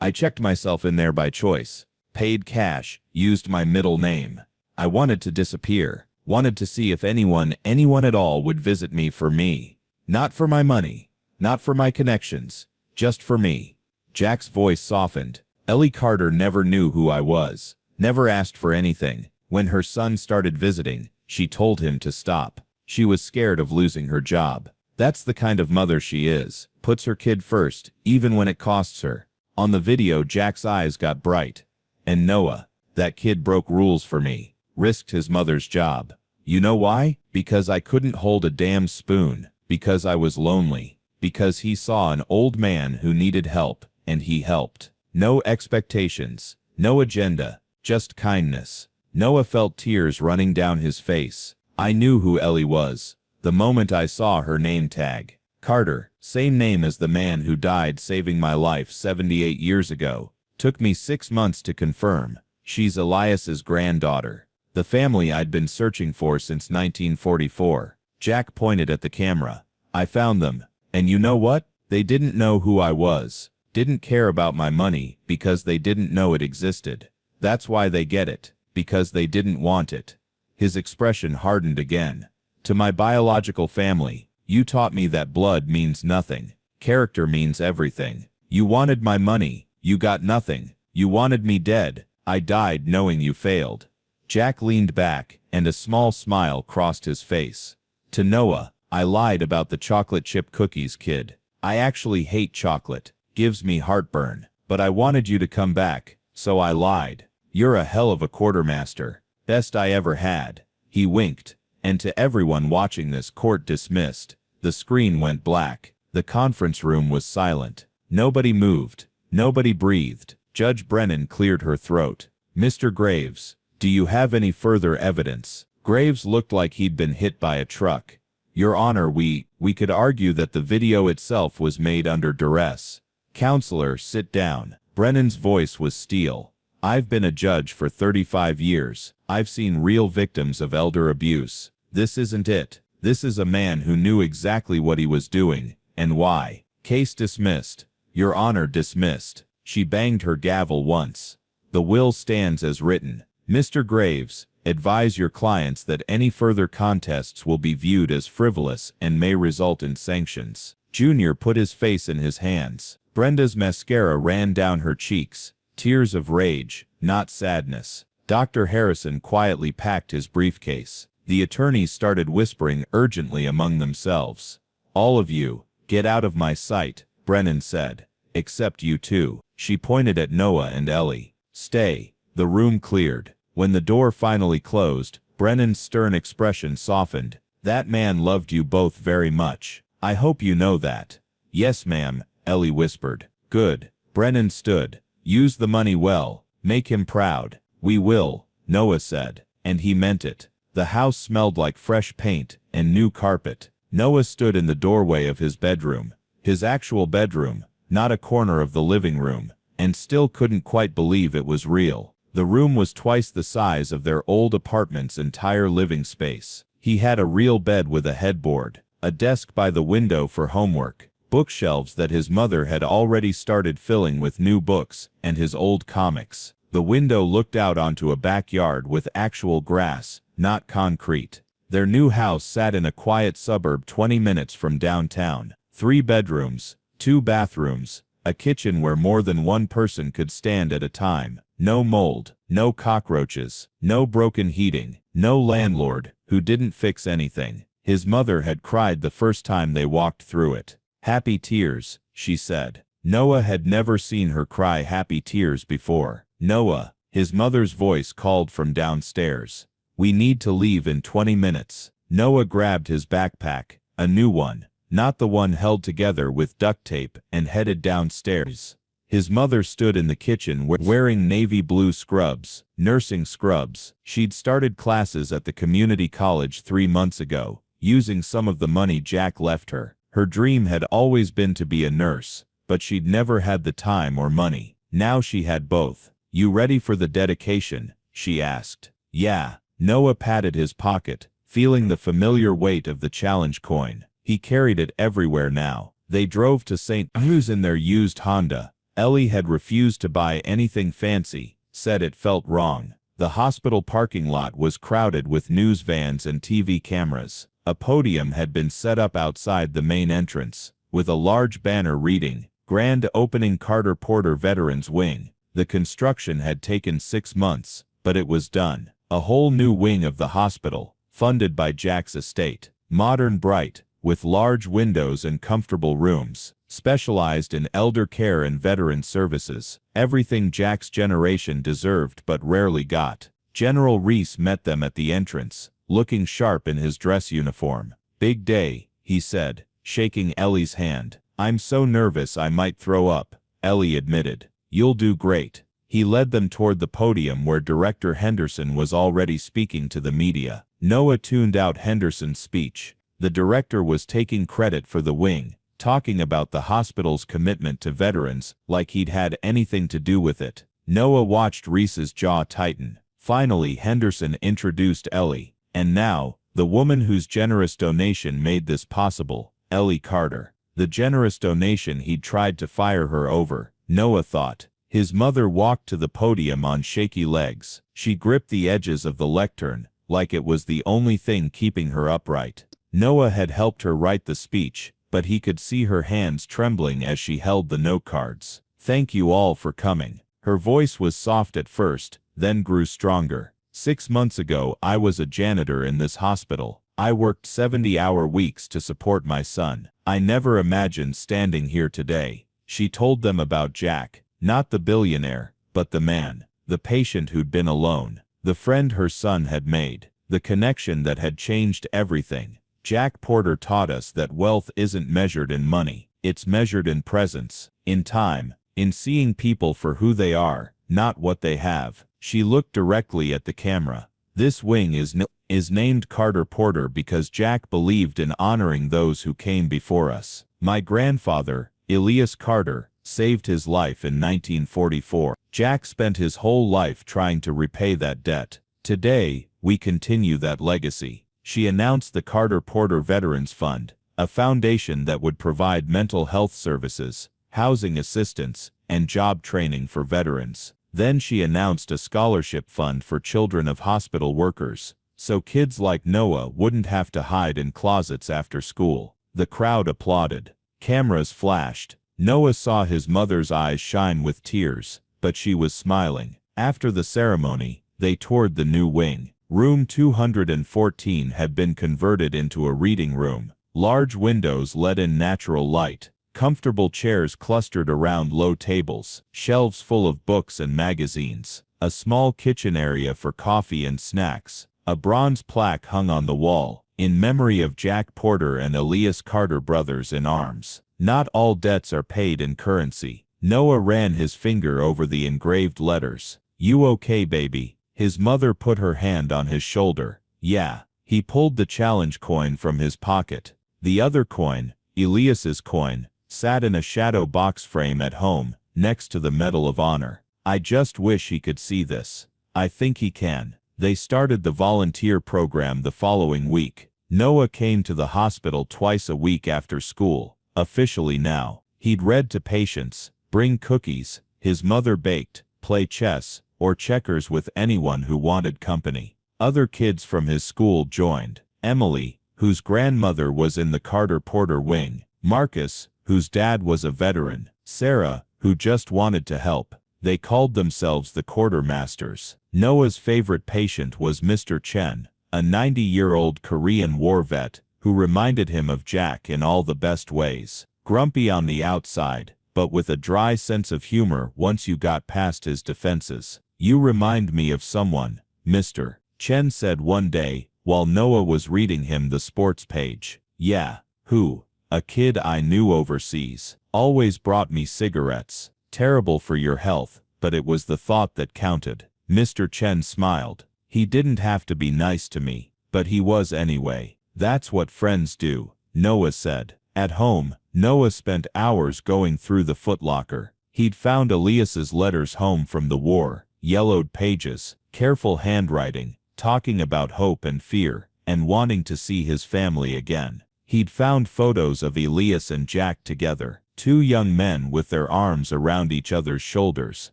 I checked myself in there by choice. Paid cash, used my middle name. I wanted to disappear. Wanted to see if anyone at all would visit me for me. Not for my money. Not for my connections. Just for me. Jack's voice softened. Ellie Carter never knew who I was. Never asked for anything. When her son started visiting, she told him to stop. She was scared of losing her job. That's the kind of mother she is. Puts her kid first, even when it costs her. On the video, Jack's eyes got bright. And Noah, that kid broke rules for me. Risked his mother's job. You know why? Because I couldn't hold a damn spoon. Because I was lonely. Because he saw an old man who needed help, and he helped. No expectations. No agenda. Just kindness. Noah felt tears running down his face. I knew who Ellie was. The moment I saw her name tag. Carter, same name as the man who died saving my life 78 years ago. Took me 6 months to confirm. She's Elias's granddaughter. The family I'd been searching for since 1944. Jack pointed at the camera. I found them. And you know what? They didn't know who I was. Didn't care about my money because they didn't know it existed. That's why they get it. Because they didn't want it. His expression hardened again. To my biological family, you taught me that blood means nothing. Character means everything. You wanted my money. You got nothing. You wanted me dead. I died knowing you failed. Jack leaned back, and a small smile crossed his face. To Noah, I lied about the chocolate chip cookies, kid. I actually hate chocolate. Gives me heartburn. But I wanted you to come back, so I lied. You're a hell of a quartermaster. Best I ever had. He winked. And to everyone watching this, court dismissed. The screen went black. The conference room was silent. Nobody moved. Nobody breathed. Judge Brennan cleared her throat. Mr. Graves, do you have any further evidence? Graves looked like he'd been hit by a truck. Your Honor, we could argue that the video itself was made under duress. Counselor, sit down. Brennan's voice was steel. I've been a judge for 35 years. I've seen real victims of elder abuse. This isn't it. This is a man who knew exactly what he was doing, and why. Case dismissed. Your Honor, dismissed. She banged her gavel once. The will stands as written. Mr. Graves, Advise your clients that any further contests will be viewed as frivolous and may result in sanctions. Junior put his face in his hands. Brenda's mascara ran down her cheeks. Tears of rage, not sadness. Dr. Harrison quietly packed his briefcase. The attorneys started whispering urgently among themselves. All of you, get out of my sight, Brennan said. Except you two. She pointed at Noah and Ellie. Stay. The room cleared. When the door finally closed, Brennan's stern expression softened. That man loved you both very much. I hope you know that. Yes, ma'am, Ellie whispered. Good. Brennan stood. Use the money well. Make him proud. We will, Noah said. And he meant it. The house smelled like fresh paint and new carpet. Noah stood in the doorway of his bedroom. His actual bedroom, not a corner of the living room, and still couldn't quite believe it was real. The room was twice the size of their old apartment's entire living space. He had a real bed with a headboard, a desk by the window for homework, bookshelves that his mother had already started filling with new books, and his old comics. The window looked out onto a backyard with actual grass, not concrete. Their new house sat in a quiet suburb 20 minutes from downtown. 3 bedrooms, 2 bathrooms, a kitchen where more than one person could stand at a time. No mold, no cockroaches, no broken heating, no landlord who didn't fix anything. His mother had cried the first time they walked through it. Happy tears, she said. Noah had never seen her cry happy tears before. Noah, his mother's voice called from downstairs. We need to leave in 20 minutes. Noah grabbed his backpack, a new one, not the one held together with duct tape, and headed downstairs. His mother stood in the kitchen wearing navy blue scrubs, nursing scrubs. She'd started classes at the community college 3 months ago, using some of the money Jack left her. Her dream had always been to be a nurse, but she'd never had the time or money. Now she had both. You ready for the dedication? She asked. Yeah. Noah patted his pocket, feeling the familiar weight of the challenge coin. He carried it everywhere now. They drove to St. Louis in their used Honda. Ellie had refused to buy anything fancy, said it felt wrong. The hospital parking lot was crowded with news vans and TV cameras. A podium had been set up outside the main entrance, with a large banner reading, Grand Opening Carter Porter Veterans Wing. The construction had taken 6 months, but it was done. A whole new wing of the hospital, funded by Jack's estate. Modern, bright, with large windows and comfortable rooms. Specialized in elder care and veteran services. Everything Jack's generation deserved but rarely got. General Reese met them at the entrance, looking sharp in his dress uniform. Big day, he said, shaking Ellie's hand. I'm so nervous I might throw up, Ellie admitted. You'll do great. He led them toward the podium where Director Henderson was already speaking to the media. Noah tuned out Henderson's speech. The director was taking credit for the wing, talking about the hospital's commitment to veterans like he'd had anything to do with it. Noah watched Reese's jaw tighten. Finally, Henderson introduced Ellie. And now, the woman whose generous donation made this possible, Ellie Carter. The generous donation he'd tried to fire her over, Noah thought. His mother walked to the podium on shaky legs. She gripped the edges of the lectern, like it was the only thing keeping her upright. Noah had helped her write the speech, but he could see her hands trembling as she held the note cards. Thank you all for coming. Her voice was soft at first, then grew stronger. 6 months ago, I was a janitor in this hospital. I worked 70-hour weeks to support my son. I never imagined standing here today. She told them about Jack. Not the billionaire, but the man, the patient who'd been alone, the friend her son had made, the connection that had changed everything. Jack Porter taught us that wealth isn't measured in money, it's measured in presence, in time, in seeing people for who they are, not what they have. She looked directly at the camera. This wing is named Carter Porter because Jack believed in honoring those who came before us. My grandfather, Elias Carter, saved his life in 1944. Jack spent his whole life trying to repay that debt. Today, we continue that legacy. She announced the Carter Porter Veterans Fund, a foundation that would provide mental health services, housing assistance, and job training for veterans. Then she announced a scholarship fund for children of hospital workers, so kids like Noah wouldn't have to hide in closets after school. The crowd applauded. Cameras flashed. Noah saw his mother's eyes shine with tears, but she was smiling. After the ceremony, they toured the new wing. Room 214 had been converted into a reading room. Large windows let in natural light. Comfortable chairs clustered around low tables, shelves full of books and magazines, a small kitchen area for coffee and snacks. A bronze plaque hung on the wall, in memory of Jack Porter and Elias Carter brothers in arms. Not all debts are paid in currency. Noah ran his finger over the engraved letters. "You okay, baby?" His mother put her hand on his shoulder. "Yeah." He pulled the challenge coin from his pocket. The other coin, Elias's coin, sat in a shadow box frame at home, next to the Medal of Honor. "I just wish he could see this." "I think he can." They started the volunteer program the following week. Noah came to the hospital twice a week after school. Officially now. He'd read to patients, bring cookies, his mother baked, play chess, or checkers with anyone who wanted company. Other kids from his school joined. Emily, whose grandmother was in the Carter Porter wing. Marcus, whose dad was a veteran. Sarah, who just wanted to help. They called themselves the quartermasters. Noah's favorite patient was Mr. Chen, a 90-year-old Korean war vet, who reminded him of Jack in all the best ways. Grumpy on the outside, but with a dry sense of humor once you got past his defenses. "You remind me of someone, Mr. Chen said one day, while Noah was reading him the sports page. "Yeah, who?" "A kid I knew overseas. Always brought me cigarettes. Terrible for your health, but it was the thought that counted." Mr. Chen smiled. "He didn't have to be nice to me, but he was anyway." "That's what friends do," Noah said. At home, Noah spent hours going through the footlocker. He'd found Elias's letters home from the war, yellowed pages, careful handwriting, talking about hope and fear, and wanting to see his family again. He'd found photos of Elias and Jack together, two young men with their arms around each other's shoulders,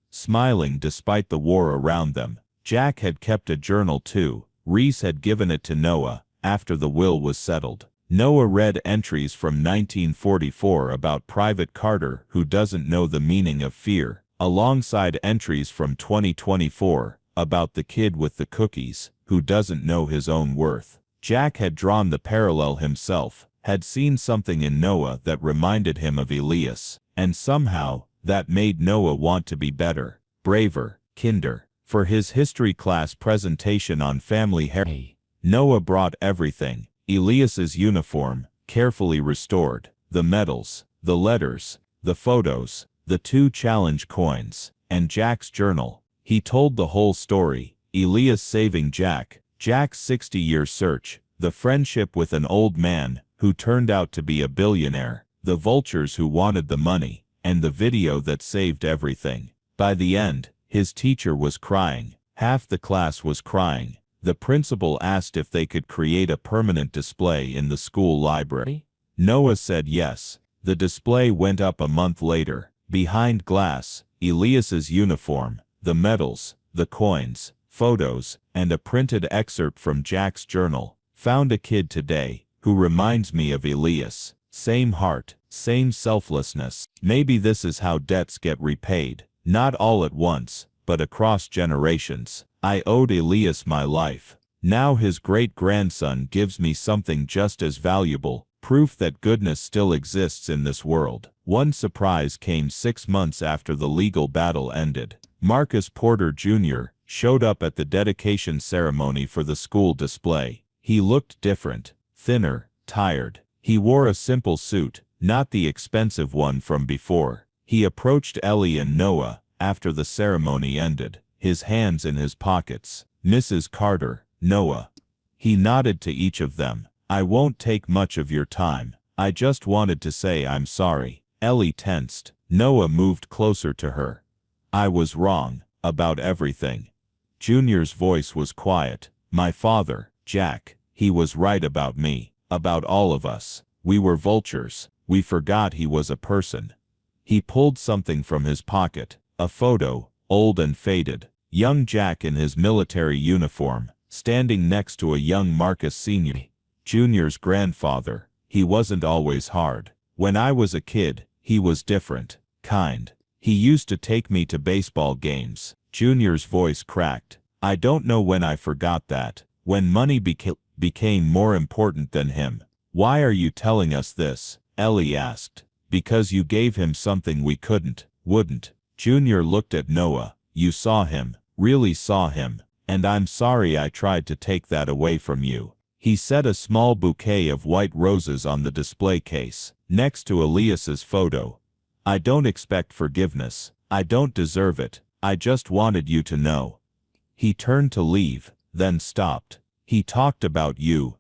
smiling despite the war around them. Jack had kept a journal too. Reese had given it to Noah after the will was settled. Noah read entries from 1944 about Private Carter who doesn't know the meaning of fear, alongside entries from 2024 about the kid with the cookies who doesn't know his own worth. Jack had drawn the parallel himself, had seen something in Noah that reminded him of Elias, and somehow, that made Noah want to be better, braver, kinder. For his history class presentation on family heritage, Noah brought everything. Elias's uniform, carefully restored, the medals, the letters, the photos, the 2 challenge coins, and Jack's journal. He told the whole story, Elias saving Jack, Jack's 60-year search, the friendship with an old man who turned out to be a billionaire, the vultures who wanted the money, and the video that saved everything. By the end, his teacher was crying. Half the class was crying. The principal asked if they could create a permanent display in the school library. Noah said yes. The display went up a month later. Behind glass, Elias's uniform, the medals, the coins, photos, and a printed excerpt from Jack's journal. "Found a kid today who reminds me of Elias. Same heart, same selflessness." Maybe this is how debts get repaid. Not all at once, but across generations. I owed Elias my life. Now his great-grandson gives me something just as valuable, proof that goodness still exists in this world. One surprise came 6 months after the legal battle ended. Marcus Porter Jr. showed up at the dedication ceremony for the school display. He looked different, thinner, tired. He wore a simple suit, not the expensive one from before. He approached Ellie and Noah after the ceremony ended, his hands in his pockets. "Mrs. Carter, Noah." He nodded to each of them. "I won't take much of your time. I just wanted to say I'm sorry." Ellie tensed. Noah moved closer to her. "I was wrong about everything." Junior's voice was quiet. "My father, Jack, he was right about me, about all of us. We were vultures. We forgot he was a person." He pulled something from his pocket, a photo, old and faded. Young Jack in his military uniform, standing next to a young Marcus Sr., Jr.'s grandfather. He wasn't always hard. When I was a kid, he was different, kind. He used to take me to baseball games. Junior's voice cracked. I don't know when I forgot that. When money became more important than him. Why are you telling us this? Ellie asked. Because you gave him something we wouldn't. Junior looked at Noah. You saw him, really saw him, and I'm sorry I tried to take that away from you. He set a small bouquet of white roses on the display case, next to Elias's photo. I don't expect forgiveness. I don't deserve it. I just wanted you to know. He turned to leave, then stopped. He talked about you,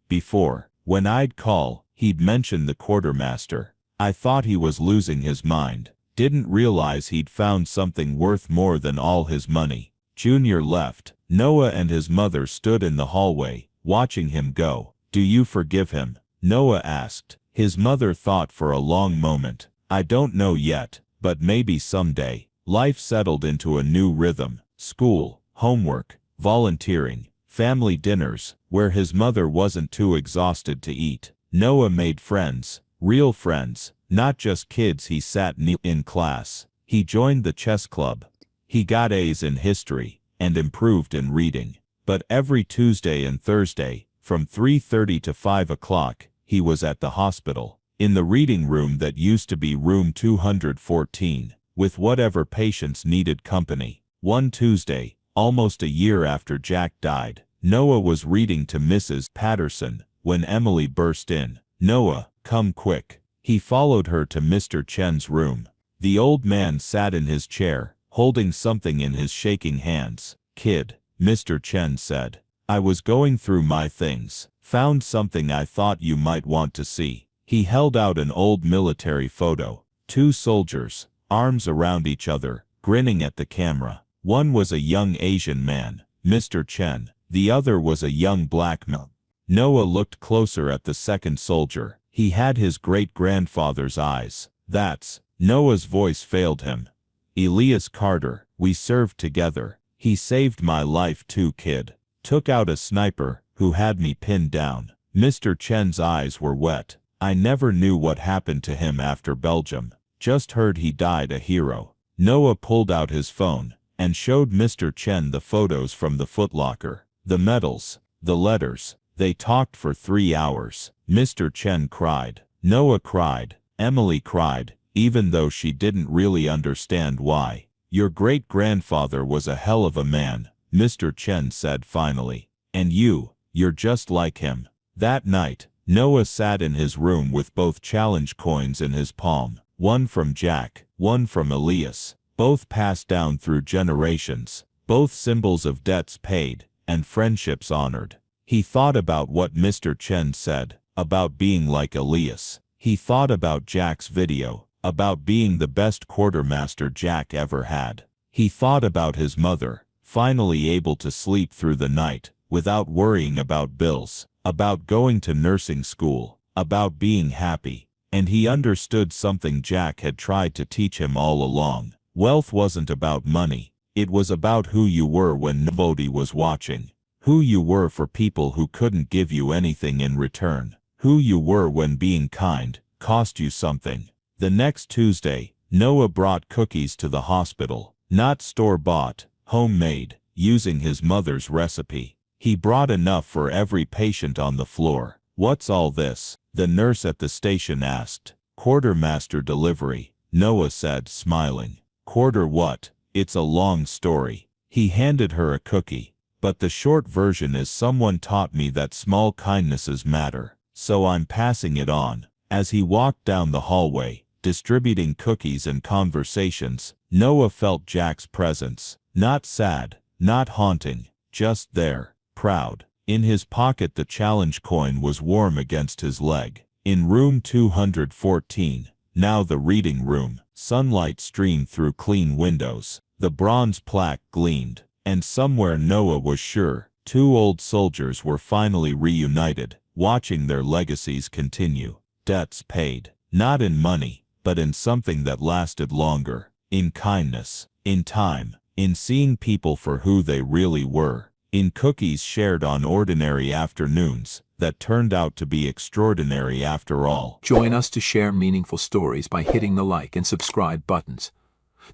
before. When I'd call, he'd mention the quartermaster. I thought he was losing his mind. Didn't realize he'd found something worth more than all his money. Junior left. Noah and his mother stood in the hallway, watching him go. Do you forgive him? Noah asked. His mother thought for a long moment. I don't know yet, but maybe someday. Life settled into a new rhythm. School, homework, volunteering, family dinners, where his mother wasn't too exhausted to eat. Noah made friends, real friends, not just kids he sat in class. He joined the chess club. He got A's in history, and improved in reading. But every Tuesday and Thursday, from 3:30 to 5 o'clock, he was at the hospital, in the reading room that used to be room 214, with whatever patients needed company. One Tuesday, almost a year after Jack died, Noah was reading to Mrs. Patterson, when Emily burst in. Noah, come quick. He followed her to Mr. Chen's room. The old man sat in his chair, holding something in his shaking hands. Kid, Mr. Chen said. I was going through my things, found something I thought you might want to see. He held out an old military photo. Two soldiers, arms around each other, grinning at the camera. One was a young Asian man, Mr. Chen. The other was a young black man. Noah looked closer at the second soldier. He had his great-grandfather's eyes. That's... Noah's voice failed him. Elias Carter, we served together. He saved my life too, kid. Took out a sniper, who had me pinned down. Mr. Chen's eyes were wet. I never knew what happened to him after Belgium. Just heard he died a hero. Noah pulled out his phone, and showed Mr. Chen the photos from the footlocker. The medals, the letters. They talked for 3 hours. Mr. Chen cried. Noah cried. Emily cried, even though she didn't really understand why. Your great-grandfather was a hell of a man, Mr. Chen said finally. And you're just like him. That night, Noah sat in his room with both challenge coins in his palm. One from Jack, one from Elias. Both passed down through generations. Both symbols of debts paid, and friendships honored. He thought about what Mr. Chen said, about being like Elias. He thought about Jack's video, about being the best quartermaster Jack ever had. He thought about his mother, finally able to sleep through the night, without worrying about bills, about going to nursing school, about being happy. And he understood something Jack had tried to teach him all along. Wealth wasn't about money. It was about who you were when nobody was watching. Who you were for people who couldn't give you anything in return. Who you were when being kind cost you something. The next Tuesday, Noah brought cookies to the hospital. Not store-bought, homemade, using his mother's recipe. He brought enough for every patient on the floor. What's all this? The nurse at the station asked. Quartermaster delivery, Noah said, smiling. Quarter what? It's a long story. He handed her a cookie. But the short version is someone taught me that small kindnesses matter, so I'm passing it on. As he walked down the hallway, distributing cookies and conversations, Noah felt Jack's presence. Not sad, not haunting, just there, proud. In his pocket the challenge coin was warm against his leg. In room 214, now the reading room, sunlight streamed through clean windows. The bronze plaque gleamed. And somewhere Noah was sure, 2 old soldiers were finally reunited, watching their legacies continue. Debts paid, not in money, but in something that lasted longer, in kindness. In time, in seeing people for who they really were, in cookies shared on ordinary afternoons that turned out to be extraordinary after all. Join us to share meaningful stories by hitting the like and subscribe buttons.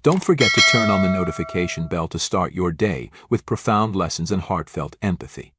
Don't forget to turn on the notification bell to start your day with profound lessons and heartfelt empathy.